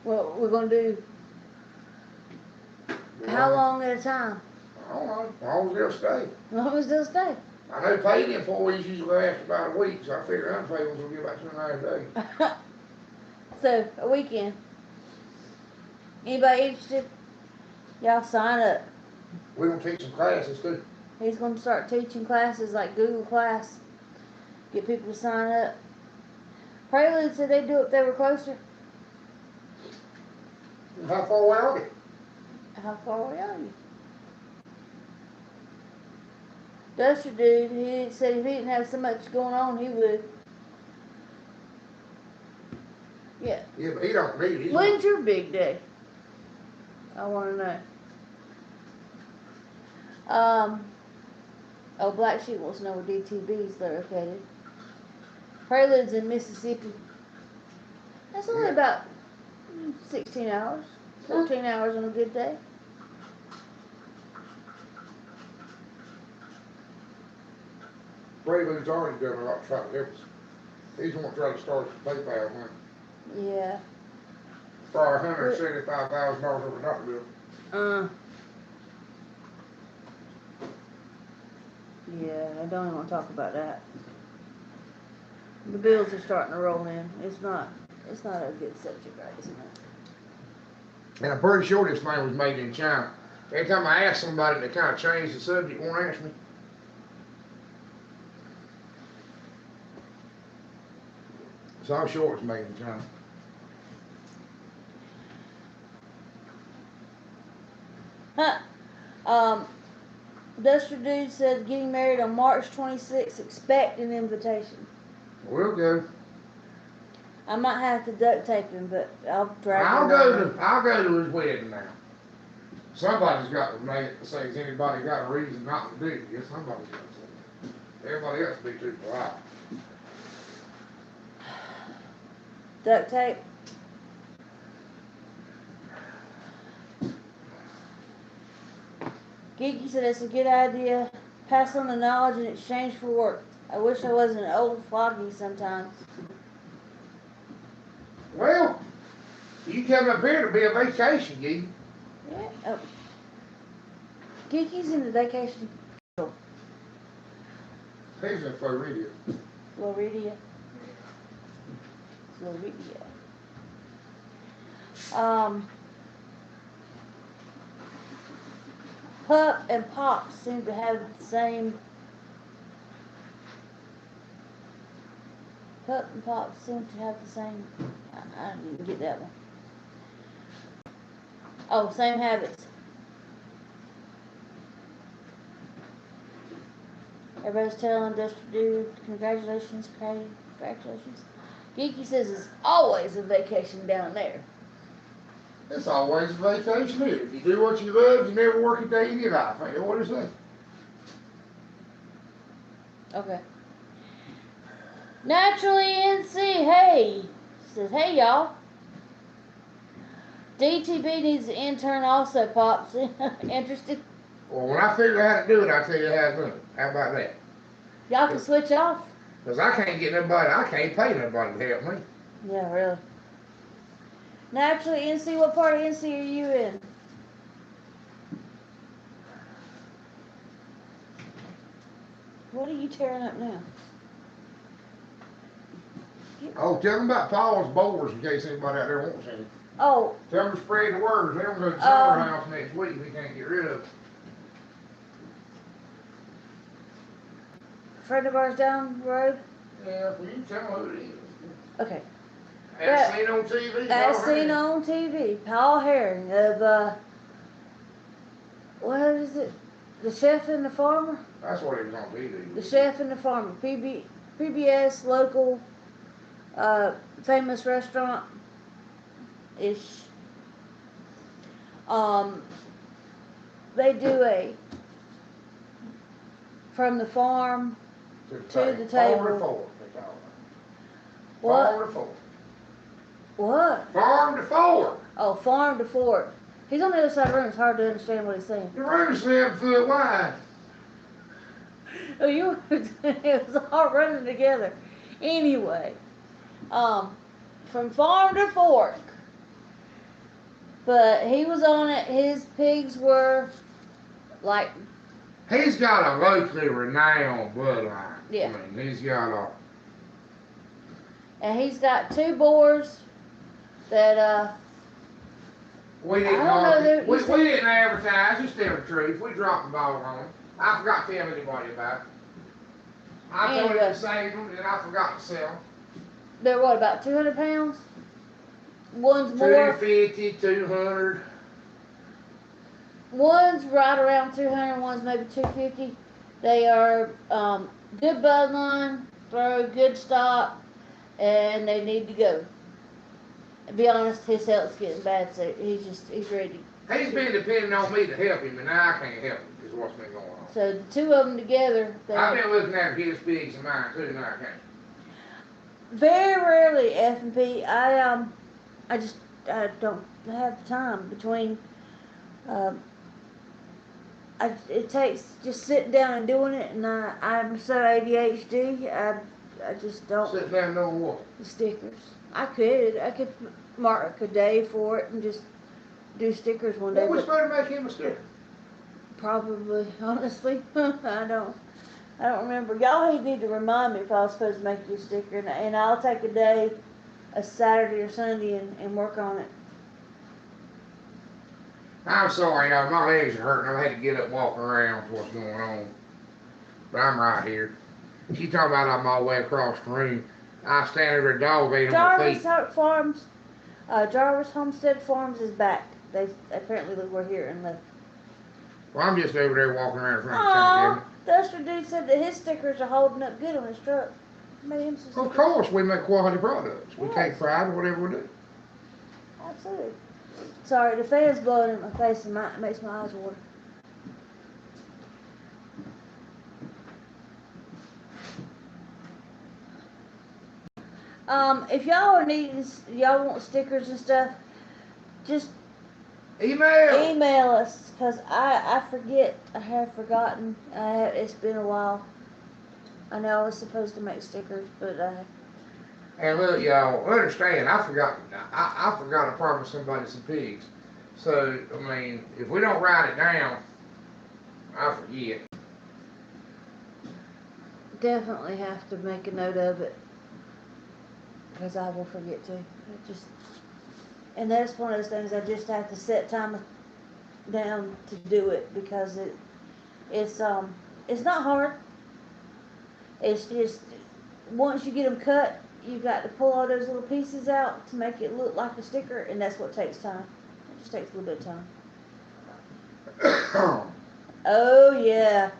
what we're going to do, how long at a time? I don't know. As long as they'll stay. As long as they'll stay. I know paid employees usually last about a week, so I figure unpaid ones will get about 2.5 days. So, a weekend. Anybody interested? Y'all sign up. We're going to teach some classes too. He's going to start teaching classes like Google Class. Get people to sign up. Prelude said they'd do it if they were closer. How far away are they? How far away are you? Duster dude, he said if he didn't have so much going on, he would. Yeah. Yeah, but he don't need it. When's your big day? I want to know. Oh, Black Sheep wants to know where DTB is located. Prelude's in Mississippi. That's only about 16 hours. 14 hours on a good day. Prelude's already done a lot to try to help us. He's going to try to start his PayPal money. Yeah. For $175,000 over doctor bill. Yeah, I don't even want to talk about that. The bills are starting to roll in. It's not a good subject right this minute. And I'm pretty sure this thing was made in China. Every time I ask somebody, they kind of change the subject, won't answer me. So I'm sure it's made in China. Duster Dude said getting married on March 26th. Expect an invitation. We'll go. I might have to duct tape him, but I'll drag I'll him. I'll go to his wedding now. Somebody's got to make it to say, has anybody got a reason not to do it? Yes, somebody's got to say it. Everybody else be too polite. Duct tape. Geeky said it's a good idea. Pass on the knowledge in exchange for work. I wish I wasn't an old foggy sometimes. Well, you come up here to be a vacation, Geeky. Yeah. Oh. Geeky's in the vacation. He's in Florida. Florida. Pup and Pop seem to have the same. Pup and Pop seem to have the same. I didn't get that one. Oh, same habits. Everybody's telling Duster Dude, congratulations, Craig. Congratulations. Geeky says it's always a vacation down there. It's always a vacation here. If you do what you love, you never work a day in your life. Ain't that what it says? Okay. Naturally NC, hey. Says, hey y'all. DTB needs an intern also, Pops. Interested? Well, when I figure out how to do it, I'll tell you how to do it. How about that? Y'all can switch off. Because I can't get nobody, I can't pay nobody to help me. Yeah, really. Now, actually, NC, what part of NC are you in? What are you tearing up now? Oh, tell them about Paul's boars in case anybody out there wants any. Oh. Tell them to spread the word. Tell them to go to the summer house next week if we can't get rid of it. Friend of ours down the road? Yeah, well, you tell them who it is. Okay. As seen on TV. As seen on TV. Paul Herring of, what is it? The Chef and the Farmer? That's what it was on TV. The Chef and the Farmer. PBS local, famous restaurant ish. They do a from the farm to the table. Farm to fork, they call it. What? Farm to fork. What? Farm to fork. Oh, farm to fork. He's on the other side of the room. It's hard to understand what he's saying. The room's 7 foot wide. Oh, it was all running together. Anyway, from farm to fork. But he was on it. His pigs were like. He's got a locally renowned bloodline. Yeah. I mean, he's got a. And he's got 2 boars that We didn't we didn't advertise. Just tell the truth. We dropped the ball on him. I forgot to tell anybody about it. I told him to save them, and I forgot to sell them. They're what, about 200 pounds? One's more. 250, 200. One's right around 200. One's maybe 250. They are good bloodline, throw good stock, and they need to go. To be honest, his health's getting bad, so he's ready. He's been depending on me to help him, and now I can't help him, is what's been going on. So the 2 of them together. I've been looking after his pigs and mine too, now I can't. Very rarely F&P. I don't have the time between. It takes just sitting down and doing it, and I'm so ADHD. I just don't. Sit down doing what? The stickers. I could mark a day for it and just do stickers one day. What was supposed to make him a sticker? Probably, honestly, I don't remember. Y'all need to remind me if I was supposed to make you a sticker, and I'll take a day, a Saturday or Sunday, and work on it. I'm sorry, y'all. My legs are hurting. I had to get up and walk around for what's going on. But I'm right here. She talking about I'm all the way across the room. I stand over a dog ate on my feet. Jarvis Homestead Farms is back. They apparently were here and left. Well, I'm just over there walking around trying to Duster dude said that his stickers are holding up good on his truck. Of course, we make quality products. Yes. We take pride in whatever we do. Absolutely. Sorry, the fan's blowing in my face and it makes my eyes water. If y'all are needing, y'all want stickers and stuff, just email us, because I forget. I have forgotten. It's been a while. I know I was supposed to make stickers, but And look, y'all, understand, I forgot to promise somebody some pigs. So, I mean, if we don't write it down, I forget. Definitely have to make a note of it, because I will forget to. And that's one of those things I just have to set time down to do it, because it's not hard. It's just once you get them cut, you got to pull all those little pieces out to make it look like a sticker, and that's what takes time. It just takes a little bit of time. Oh yeah,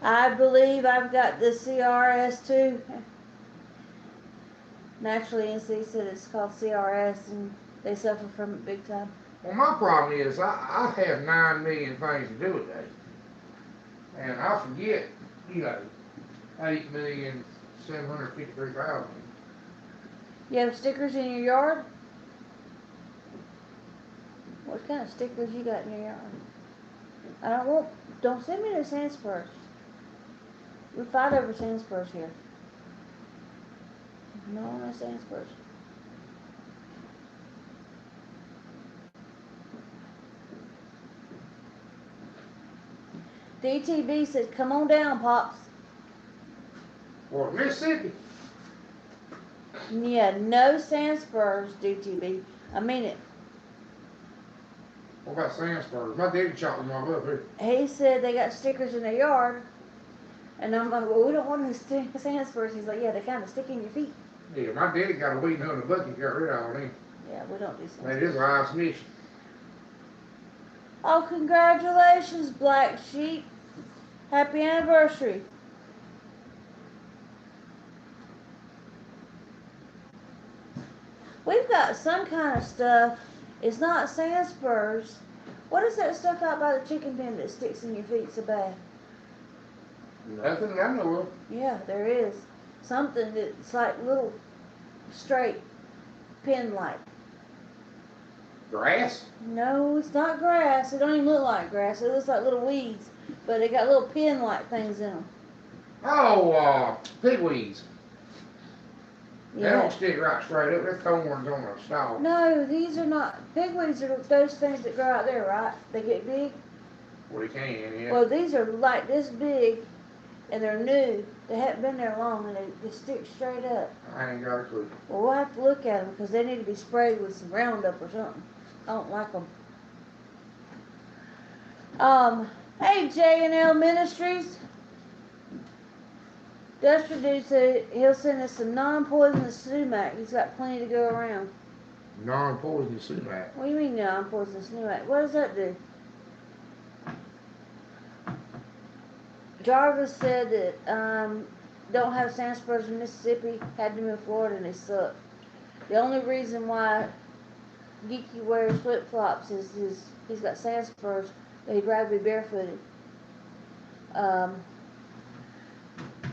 I believe I've got the CRS too. Naturally, NC said it's called CRS, and they suffer from it big time. Well, my problem is I have 9 million things to do a day, and I forget, 8,753,000. You have stickers in your yard? What kind of stickers you got in your yard? I don't want. Don't send me no sand spurs. We fight over sand spurs here. No sand spurs. DTB says, "Come on down, pops." What, Mississippi? Yeah, no sand spurs, DTB. I mean it. What about sand spurs? My daddy chopped them all up here. He said they got stickers in their yard, and I'm like, "Well, we don't want any sand spurs." He's like, "Yeah, they kind of stick in your feet." Yeah, my daddy got a weed in the bucket, got rid of all them. Yeah, we don't do sand Man, spurs. this is life's mission. Oh, congratulations, Black Sheep. Happy anniversary. We've got some kind of stuff. It's not sand spurs. What is that stuff out by the chicken pen that sticks in your feet so bad? Nothing I know of. Yeah, there is. Something that's like little straight pin like. Grass? No, it's not grass. It don't even look like grass. It looks like little weeds, but they got little pin like things in them. Oh, pigweeds. They Yeah. don't stick right straight up. They're thorns on a stalk. No, these are not. Pigweeds are those things that grow out there, right? They get big. Well, they can, yeah. Well, these are like this big, and they're new. They haven't been there long, and they stick straight up. I ain't got a clue. Well, we'll have to look at them because they need to be sprayed with some Roundup or something. I don't like them. Hey, J&L Ministries. Dusty Dude said he'll send us some non-poisonous sumac. He's got plenty to go around. Non-poisonous sumac. What do you mean non-poisonous sumac? What does that do? Jarvis said that don't have sand spurs in Mississippi, had them in Florida, and they suck. The only reason why Geeky wears flip-flops is he's got sand spurs, but he'd rather be barefooted.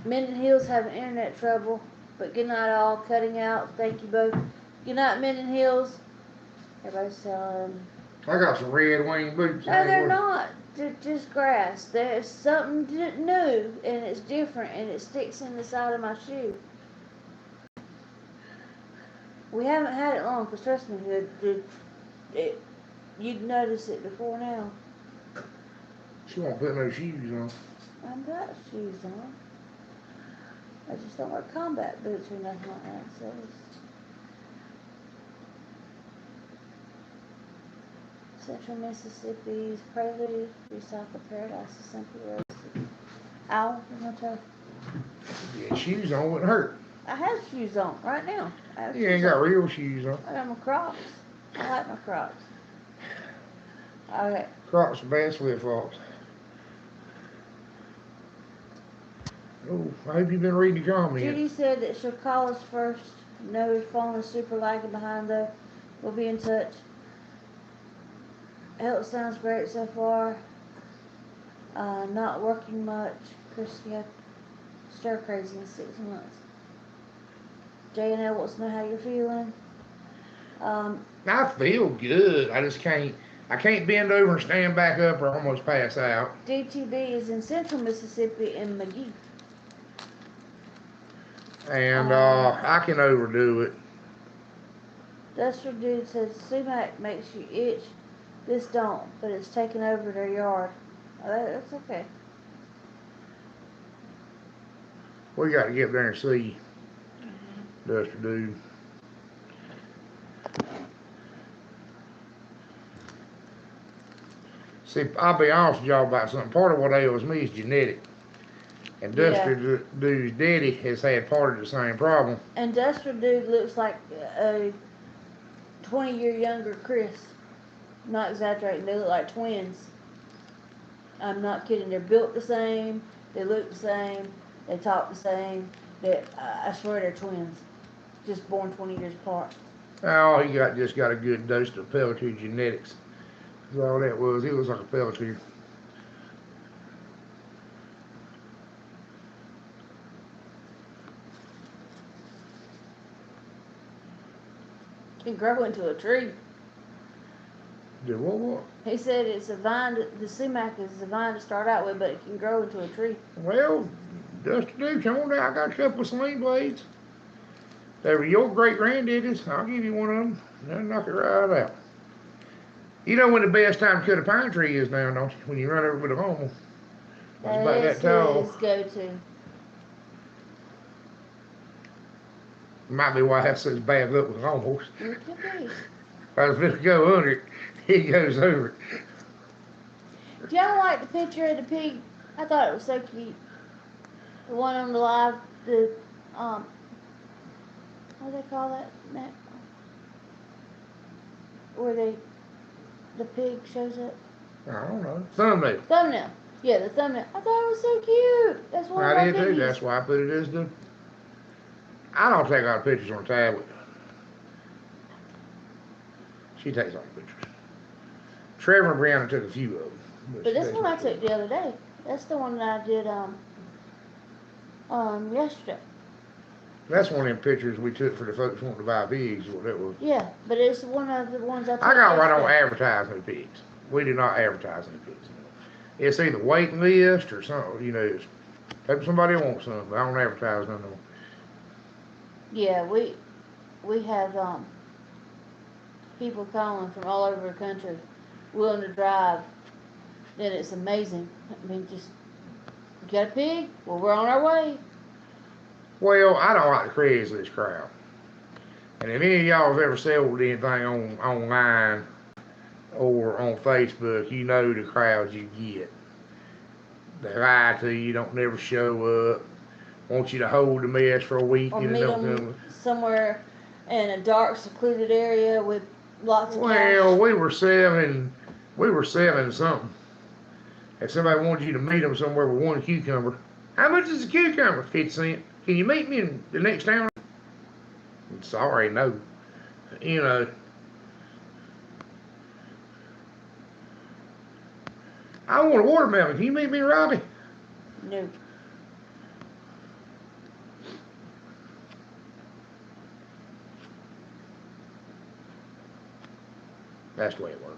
Minden Hills having internet trouble, but good night all, cutting out, thank you both. Good night, Minden Hills. Everybody's telling. I got some red wing boots. No, they're not. They're just grass. There's something new, and it's different, and it sticks in the side of my shoe. We haven't had it long, because trust me, you'd notice it before now. She won't put no shoes on. I've got shoes on. I just don't wear combat boots or nothing like that. So Central Mississippi's Prelude, Recycle Paradise is simply roasted. Ow, my toe. Yeah, shoes on wouldn't hurt. I have shoes on right now. You ain't got real shoes on. I got my Crocs. I like my Crocs. Okay. Crocs are bad flip-flops. Oh, I hope you've been reading the comments. Judy said that she'll call us first. No, her phone is super lagging behind though. We'll be in touch. Health sounds great so far. Not working much. Christy had stir crazy in 6 months. J&L wants to know how you're feeling. I feel good. I just can't. I can't bend over and stand back up or almost pass out. DTB is in Central Mississippi in McGee. And I can overdo it. Duster Dude says sumac makes you itch. This don't, but it's taken over their yard. That's okay. We got to get there and see. Duster Dude. See, I'll be honest with y'all about something. Part of what ails me is genetic. And Duster Dude's daddy has had part of the same problem. And Duster Dude looks like a 20-year younger Chris. I'm not exaggerating. They look like twins. I'm not kidding. They're built the same. They look the same. They talk the same. I swear they're twins. Just born 20 years apart. Oh, he just got a good dose of Pelletier genetics. That's all that was. He looks like a Pelletier. Can grow into a tree. Did what? He said it's a vine. The sumac is a vine to start out with, but it can grow into a tree. Well, just do. Come on down. I got a couple of sling blades. They were your great granddaddy's. I'll give you one of them. They'll knock it right out. You know when the best time to cut a pine tree is now, don't you? When you run over with a lawnmower. It's about that tall. His go-to. Might be why I have such bad luck with lawnmowers. It could be. If I was going to go under it, he goes over it. Do y'all like the picture of the pig? I thought it was so cute. The one on the live, what do they call that? Where the pig shows up? I don't know. Thumbnail. Thumbnail. Yeah, the thumbnail. I thought it was so cute. That's one of my I did too. piggies. That's why I put it as the. I don't take a lot of pictures on tablet. She takes all the pictures. Trevor and Brianna took a few of them. But this one I took the other day. That's the one that I did yesterday. That's one of them pictures we took for the folks wanting to buy pigs. What that was. Yeah, but it's one of the ones I took. I got right on yesterday. advertising the pigs. We do not advertise any pigs. It's either waiting list or something. You know, it's hope somebody wants some. But I don't advertise none of them. Yeah, we have people calling from all over the country willing to drive. And it's amazing. I mean, just you got a pig? Well, we're on our way. Well, I don't like the Craigslist crowd. And if any of y'all have ever sold anything online or on Facebook, you know the crowds you get. They lie to you, don't never show up, want you to hold the mess for a week. Or and meet don't them come. somewhere in a dark, secluded area with lots of cash. Well, we were selling something. If somebody wanted you to meet them somewhere with one cucumber, how much is a cucumber? 50 cents. Can you meet me in the next town? Sorry, no. You know. I want a watermelon. Can you meet me in Robbie? No. That's the way it works.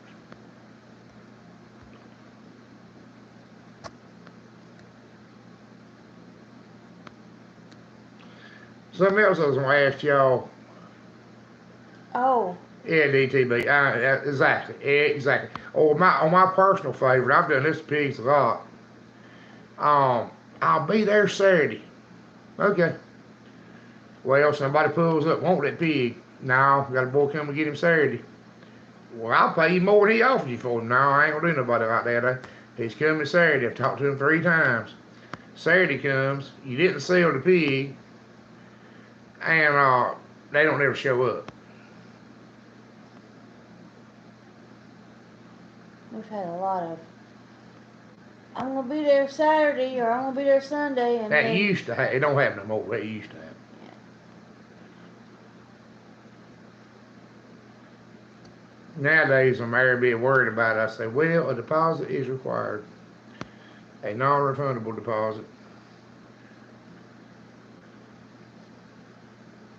Something else I was going to ask y'all. Oh. Yeah, DTB. Exactly. On my personal favorite, I've done this piece a lot. I'll be there Saturday. Okay. Well, somebody pulls up, want that pig. No, got a boy come and get him Saturday. Well, I'll pay you more than he offered you for him. No, I ain't gonna do nobody like that. He's coming Saturday. I've talked to him 3 times. Saturday comes, you didn't sell the pig, and they don't ever show up. We've had a lot of, I'm going to be there Saturday or I'm going to be there Sunday. And That then, used to happen. It don't happen no more. That used to happen. Nowadays, I'm very bit worried about it. I say, well, a deposit is required. A non-refundable deposit.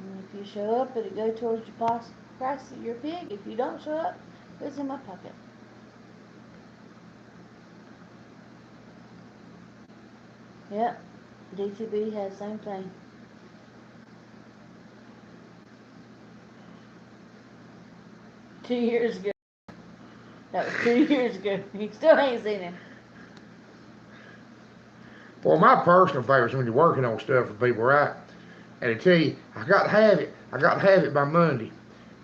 And if you show up, it'll go towards your price of your pig. If you don't show up, it's in my pocket. Yep, DTB has the same thing. Two years ago. That was 2 years ago. You still ain't seen him. Well, my personal favorite is when you're working on stuff for people, right? And they tell you, I got to have it. I got to have it by Monday.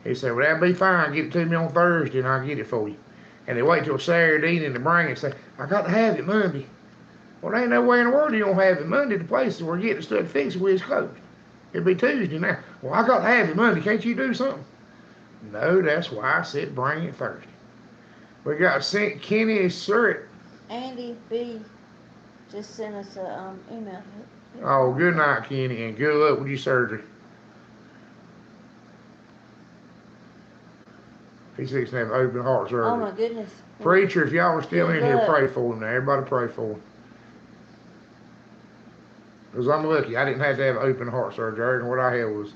He said, well, that'll be fine. Get it to me on Thursday and I'll get it for you. And they wait till Saturday evening to bring it and say, I got to have it Monday. Well, there ain't no way in the world you don't have it Monday. The places where getting stuff fixed is closed. It'll be Tuesday now. Well, I got to have it Monday. Can't you do something? No, that's why I said bring it Thursday. We got sent Kenny Surratt. Andy B. just sent us an email. Oh, good night, Kenny, and good luck with your surgery. He's fixing to have open heart surgery. Oh my goodness. Preacher, if y'all are still in here, Good. pray for him now. Everybody pray for him. Because I'm lucky. I didn't have to have open heart surgery. I reckon what I had was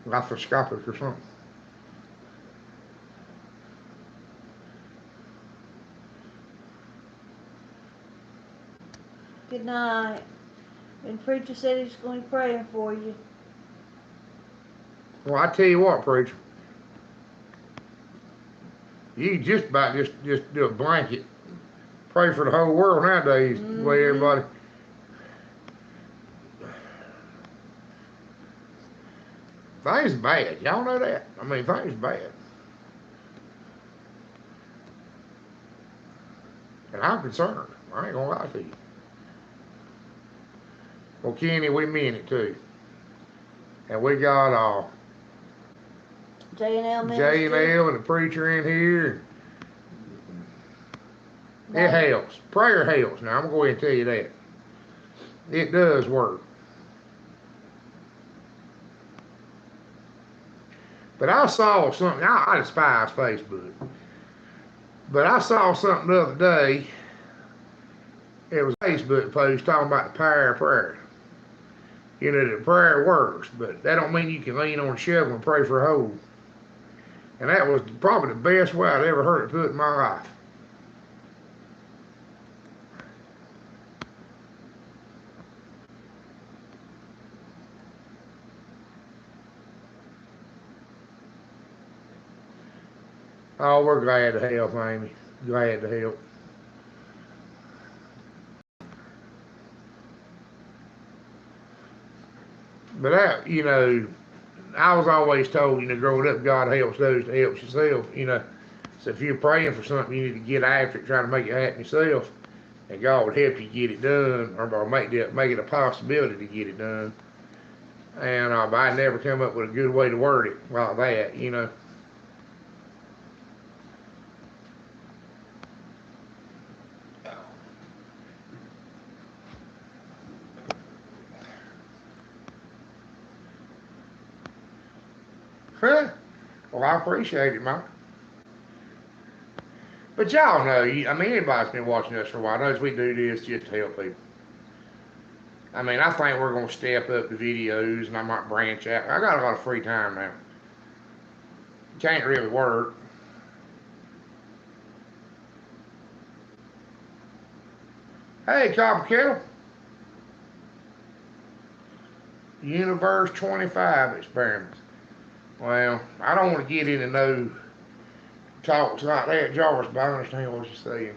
laparoscopic or something. Good night. And preacher said he's going to be praying for you. Well, I tell you what, preacher, you can just about just do a blanket. Pray for the whole world nowadays. The way everybody. Things bad. Y'all know that. I mean, things bad. And I'm concerned. I ain't gonna lie to you. Well, Kenny, we mean it too. And we got J&L J and Ministry. L and the preacher in here. It helps. Prayer helps. Now I'm gonna go ahead and tell you that. It does work. But I saw something. I despise Facebook. But I saw something the other day. It was a Facebook post talking about the power of prayer. You know, that prayer works, but that don't mean you can lean on a shovel and pray for a hole. And that was probably the best way I'd ever heard it put in my life. Oh, we're glad to help, Amy. Glad to help. But that, you know, I was always told, you know, growing up, God helps those that helps yourself. You know, so if you're praying for something, you need to get after it, trying to make it happen yourself, and God would help you get it done, or make it a possibility to get it done. And but I never come up with a good way to word it like that, you know. Huh? Well, I appreciate it, man. But y'all know, I mean, anybody's been watching us for a while knows we do this just to help people. I mean, I think we're going to step up the videos, and I might branch out. I got a lot of free time now. Can't really work. Hey, Copper Kettle. Universe 25 experiments. Well, I don't want to get into no talks like that, Jarvis, but I understand what you're saying.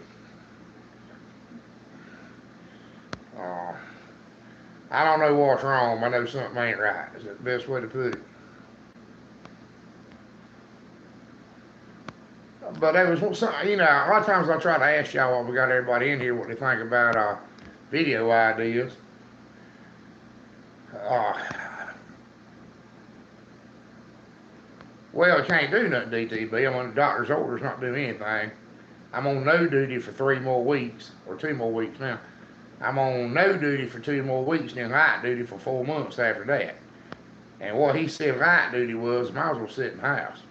Uh, I don't know what's wrong. I know something ain't right. Is that the best way to put it? But there was some, you know, a lot of times I try to ask y'all while we got everybody in here what they think about video ideas. Uh, well, I can't do nothing, DTB. I'm on the doctor's orders not doing anything. I'm on no duty for 3 more weeks, or 2 more weeks now. I'm on no duty for 2 more weeks, then light duty for 4 months after that. And what he said light duty was, might as well sit in the house.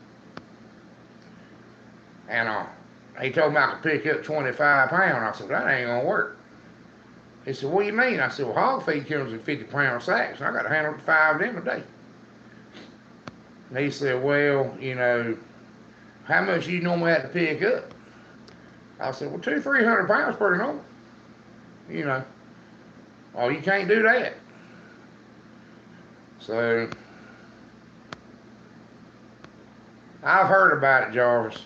And he told me I could pick up 25 pounds. I said, that ain't gonna work. He said, what do you mean? I said, well, hog feed comes in 50-pound sacks, and I got to handle 5 of them a day. And he said, well, you know, how much do you normally have to pick up? I said, well, 200-300 pounds pretty normal. You know, oh, you can't do that. So, I've heard about it, Jarvis.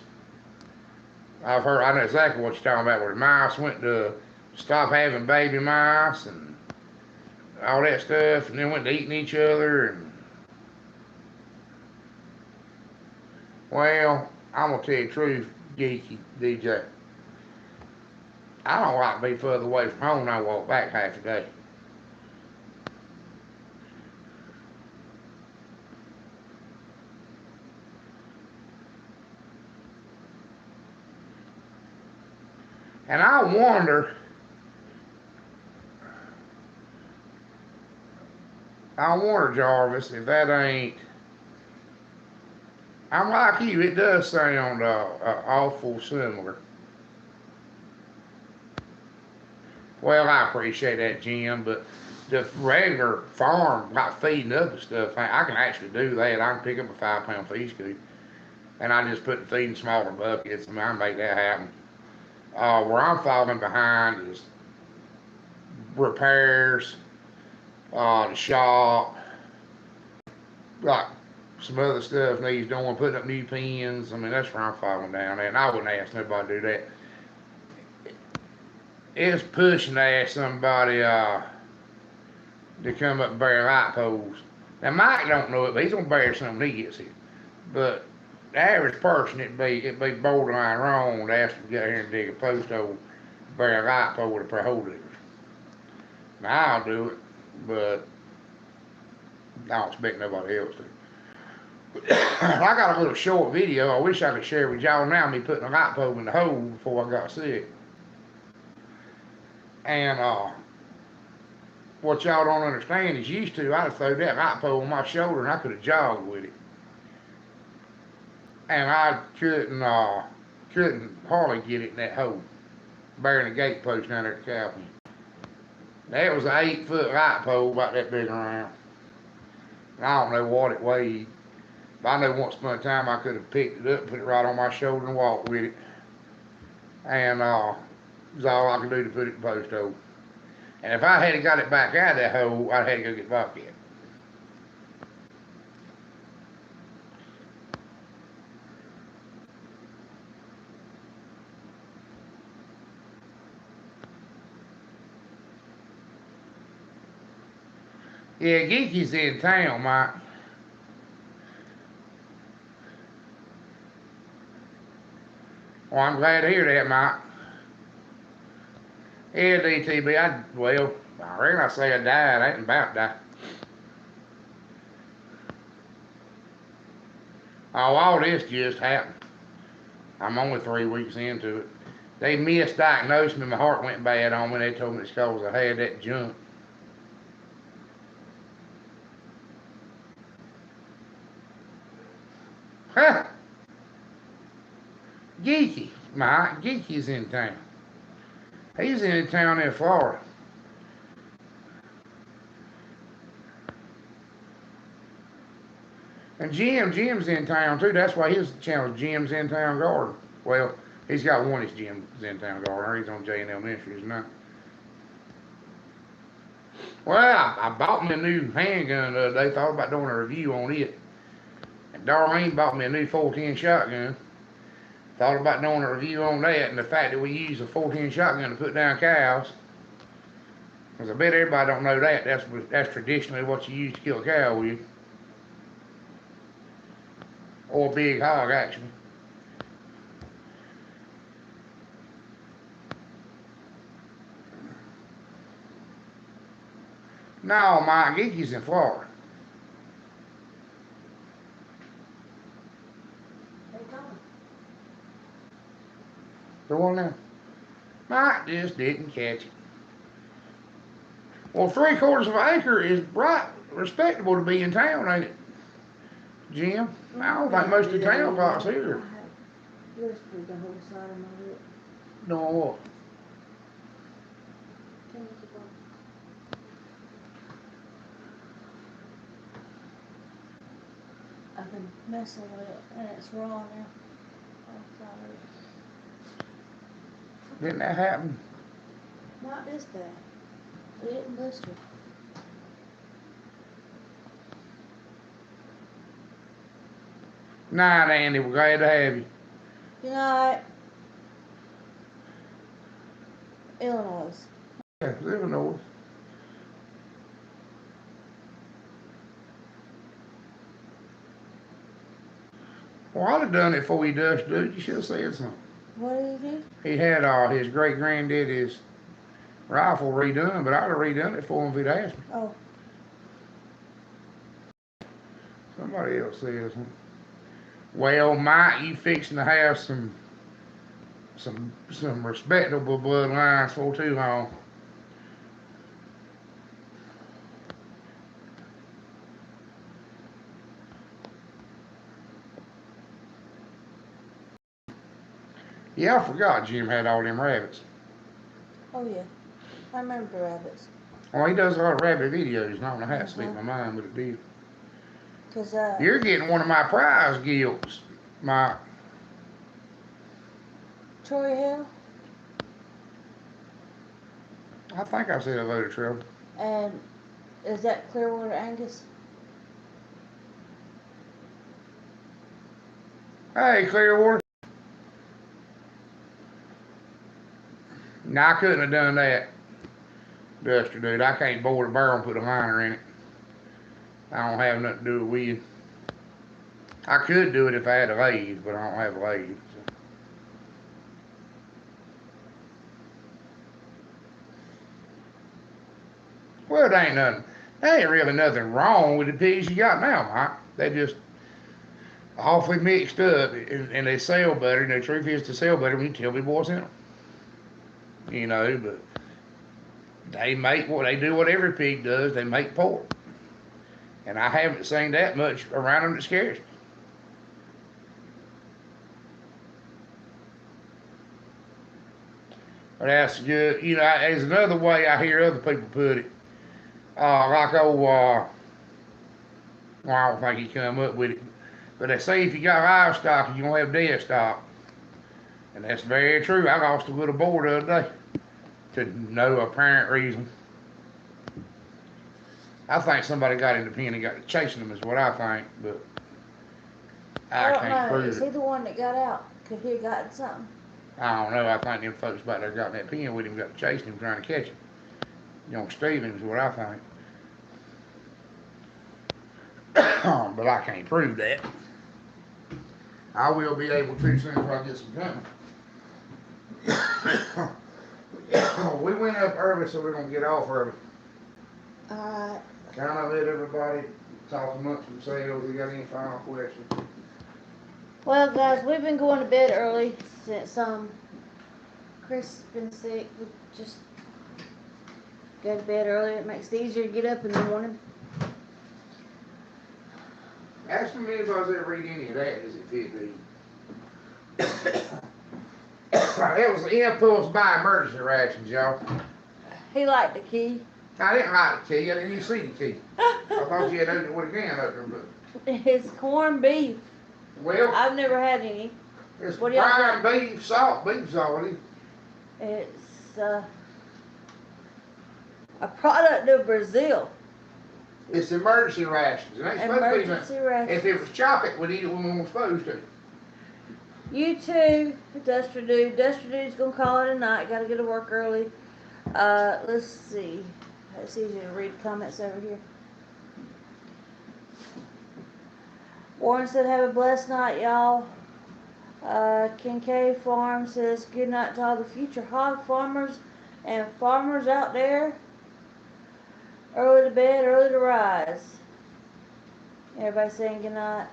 I know exactly what you're talking about, where the mice went to stop having baby mice and all that stuff, and then went to eating each other. And well, I'm gonna tell you the truth, geeky DJ. I don't like to be further away from home than I walk back half a day. And I wonder, Jarvis, if that ain't. I'm like you. It does sound awful similar. Well, I appreciate that, Jim, but the regular farm, like feeding up and stuff, I can actually do that. I can pick up a 5-pound feed scoop, and I just put the feed in smaller buckets, and I make that happen. Where I'm falling behind is repairs, the shop, like some other stuff needs doing, putting up new pens. I mean, that's where I'm falling down at. And I wouldn't ask nobody to do that. It's pushing to ask somebody to come up and bury light poles. Now Mike don't know it, but he's gonna bury something when he gets here. But the average person, it'd be borderline wrong to ask him to get here and dig a post hole, bury a light pole with a pair of hole diggers. Now I'll do it, but I don't expect nobody else to. I got a little short video I wish I could share with y'all now, me putting a light pole in the hole before I got sick. And what y'all don't understand is used to, I'd have thrown that light pole on my shoulder and I could have jogged with it. And I couldn't hardly get it in that hole, burying a gate post down there at the cow pen. That was an 8-foot light pole about that big around. I don't know what it weighed. But I know once upon a time I could have picked it up, put it right on my shoulder and walked with it. And it was all I could do to put it in the post hole. And if I had got it back out of that hole, I'd have to go get the bucket. Yeah, Geeky's in town, Mike. Well, I'm glad to hear that, Mike. Yeah, DTB, I reckon I say I died. I ain't about to die. Oh, all this just happened. I'm only 3 weeks into it. They misdiagnosed me. My heart went bad on me. They told me it's because I had that junk. Huh? Geeky, Mike. Geeky's in town. He's in town in Florida. And Jim's in town too. That's why his channel is Jim's In Town Garden. Well, he's got one of his Jim's In Town Garden. He's on J&L Ministries now. Well, I bought me a new handgun the other day. Thought about doing a review on it. And Darlene bought me a new 410 shotgun. Thought about doing a review on that and the fact that we use a 410 shotgun to put down cows. Because I bet everybody don't know that. That's traditionally what you use to kill a cow with. Or a big hog, actually. No, my Geeky's in Florida. The one now. Mike just didn't catch it. Well, 3/4 of an acre is right respectable to be in town, ain't it, Jim? I don't think most of the town folks here. No, what? I've been messing with it and it's raw now. I'm sorry. Didn't that happen? Not this bad. We didn't blister. Night, Andy. We're glad to have you. Good night. Illinois. Yeah, Illinois. Well, I'd have done it before he dusted, dude. You should have said something. What did he do? He had his great granddaddy's rifle redone, but I'd have redone it for him if he'd asked me. Oh. Somebody else says something. Well, Mike, you fixing to have some respectable bloodlines for too long. Yeah, I forgot Jim had all them rabbits. Oh yeah, I remember the rabbits. Well, he does a lot of rabbit videos, and I don't know how to speak my mind, but it did. Cause You're getting one of my prize gilts, Mike. Troy Hill. I think I said a loaded trailer. And is that Clearwater Angus? Hey, Clearwater. No, I couldn't have done that, Duster, dude. I can't board a barrel and put a liner in it. I don't have nothing to do with it. I could do it if I had a lathe, but I don't have a lathe. So. Well, there ain't really nothing wrong with the pigs you got now, Mike. They just awfully mixed up, and they sell better. And the truth is, to sell better when you tell me what's in them. But they do what every pig does. They make pork, and I haven't seen that much around them that scares me. But that's good. There's another way I hear other people put it. Like well, I don't think he come up with it, but they say if you got livestock, you're gonna have dead stock, and that's very true. I lost a little boar the other day to no apparent reason. I think somebody got in the pen and got chasing them is what I think, but I I don't can't know. prove Is he it. the one that got out? Could he have gotten something? I don't know. I think them folks back there got in that pen with him, got chasing him, trying to catch him. Stealing is what I think. But I can't prove that. I will be able to soon as I get some coming. We went up early, so we're gonna get off early. Alright. Kind of let everybody talk amongst themselves. You got any final questions? Well, guys, we've been going to bed early since Chris has been sick. We just go to bed early. It makes it easier to get up in the morning. Ask me if I was ever read any of that. Does it fit me? It was impulse buy emergency rations, y'all. He liked the key. I didn't like the key. I didn't even see the key. I thought you had opened it with a can opener, but It's corned beef. well, I've never had any. it's What do y'all prime beef salt, beef salt. It's a product of Brazil. It's emergency rations. It ain't supposed to be Emergency nothing. rations. If it was chocolate, we'd eat it when we were supposed to. You too, Duster Dude. Duster Dude's gonna call it a night. Gotta get to work early. Let's see. It's easier to read comments over here. Warren said, have a blessed night, y'all. Kincaid Farm says, good night to all the future hog farmers and farmers out there. Early to bed, early to rise. Everybody saying good night.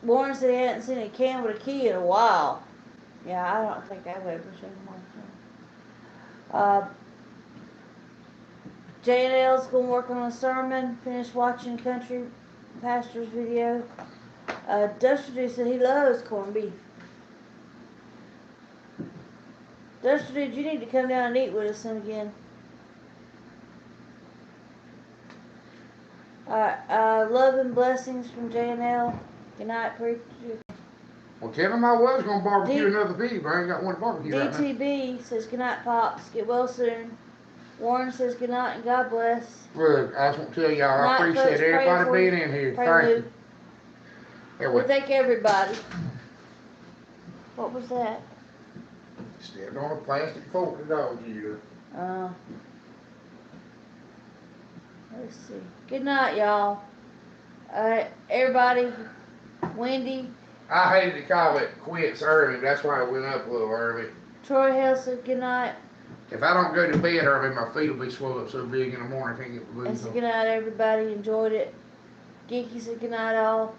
Warren said he hadn't seen a can with a key in a while. Yeah, I don't think I've ever seen one. J&L's gonna work on a sermon. Finished watching Country Pastor's video. Duster said he loves corned beef. Duster, you need to come down and eat with us soon again. Alright, love and blessings from J&L. Good night, preacher. Well, tell him I was going to barbecue another pig, but I ain't got one to barbecue right now. DTB says good night, Pops. Get well soon. Warren says good night and God bless. Look, I just want to tell y'all, I Night, appreciate folks. everybody Pray being in here. Pray Thank you. we thank everybody. What was that? Stepped on a plastic fork the dog eater. Let's see. Good night, y'all. Everybody. Wendy. I hated to call it quits early. That's why I went up a little early. Troy Hale said good night. If I don't go to bed early, my feet will be swelled up so big in the morning I can't get the And blues said on. good night, everybody. Enjoyed it. Geeky said good night, all.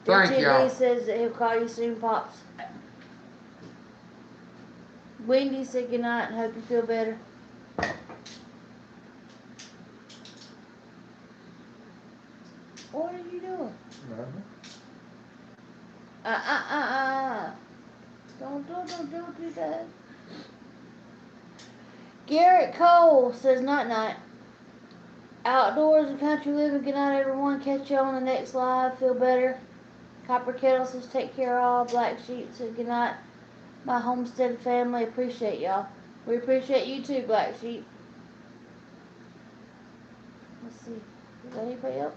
Thank y'all. DTV says that he'll call you soon, Pops. Wendy said good night and hope you feel better. What are you doing? Uh-huh. Don't do that. Garrett Cole says night night. Outdoors and country living. Good night, everyone. Catch you on the next live. Feel better. Copper Kettle says take care all. Black Sheep says good night. My homestead family. Appreciate y'all. We appreciate you too, Black Sheep. Let's see. Is there anybody else?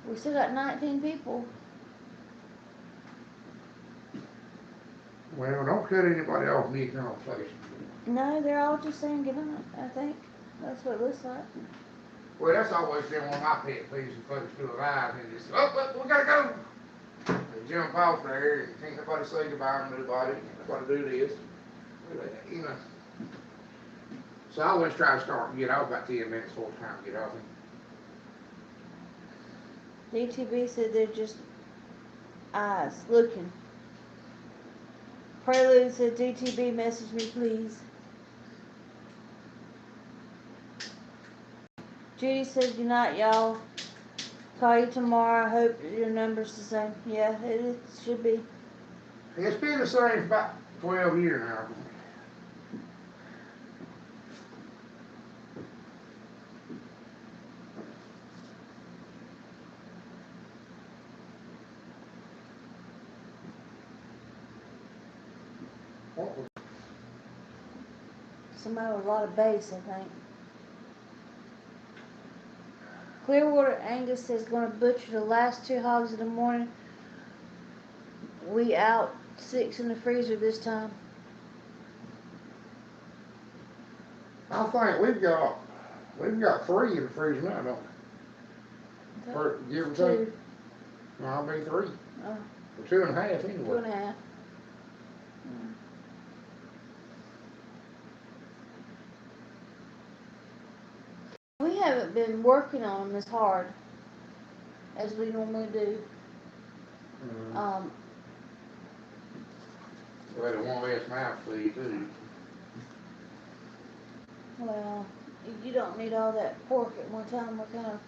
We still got 19 people. Well, don't cut anybody off mid-conversation. No, they're all just saying good night, I think. That's what it looks like. Well, that's always been one of my pet peeves when folks do a live and just, oh, we gotta go. They jump off there and can't nobody say goodbye to nobody, can't nobody do this. You know. So I always try to start and get off about 10 minutes before it's time to get off. DTB said they're just eyes looking. Prelude said DTB message me please. Judy said good night, y'all. Call you tomorrow. I hope your number's the same. Yeah, it should be. It's been the same for about 12 years now. Somebody with a lot of bass, I think. Clearwater Angus says going to butcher the last 2 hogs in the morning. We out 6 in the freezer this time. I think we've got 3 in the freezer now, don't we? Or give or take. 2. No, I'll be 3. Oh. Or 2.5 anyway. 2.5. We haven't been working on them as hard as we normally do. Well, they want less mouth feed too. Well, you don't need all that pork at one time. We're kind of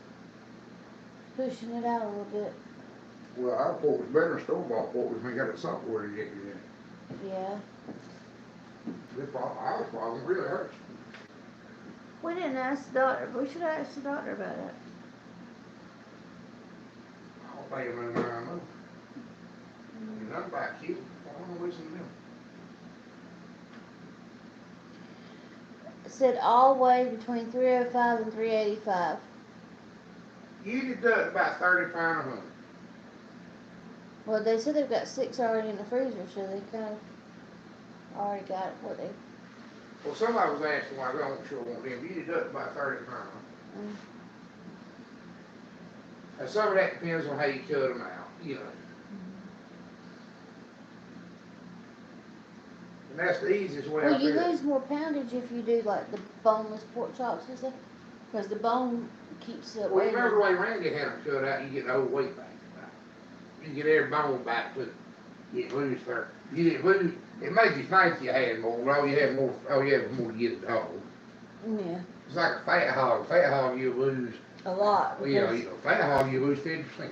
pushing it out a little bit. Well, our pork was better than store-bought pork if we got it software injected in it. Yeah. Our problem really hurts. We didn't ask the doctor. We should have asked the doctor about that. I'll pay them in there, I know. You're not about cute. I don't know listen to them. It said all weigh between 305 and 385. You deduct about 30 pounds of them. Well, they said they've got 6 already in the freezer, so they kind of already got what they. Well, somebody was asking why I don't sure want them. You deduct about 30 pounds. Mm. And some of that depends on how you cut them out, you know. And that's the easiest way Well, I you do it. lose more poundage if you do like the boneless pork chops and stuff, because the bone keeps the Well, weight. you remember the way Randy had them cut out, you get the whole weight back. You get every bone back, but you didn't lose there. You didn't lose. It made you think you had more, but all you had was more to get it whole. Yeah. It's like a fat hog. Fat hog you lose A lot. Well, you know, fat hog you lose 50%.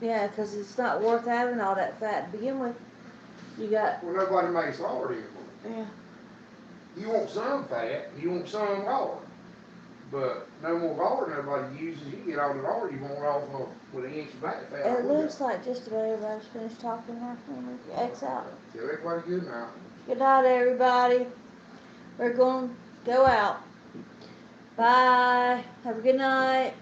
Yeah, because it's not worth having all that fat to begin with. You got. Well, nobody makes lard anymore. Yeah. You want some fat, you want some lard, but no more lard nobody uses. You get all the lard you want off of with an inch of back fat. It looks like just about everybody's finished talking now. X out. Tell everybody good now. Good night, everybody. We're going to go out. Bye. Have a good night.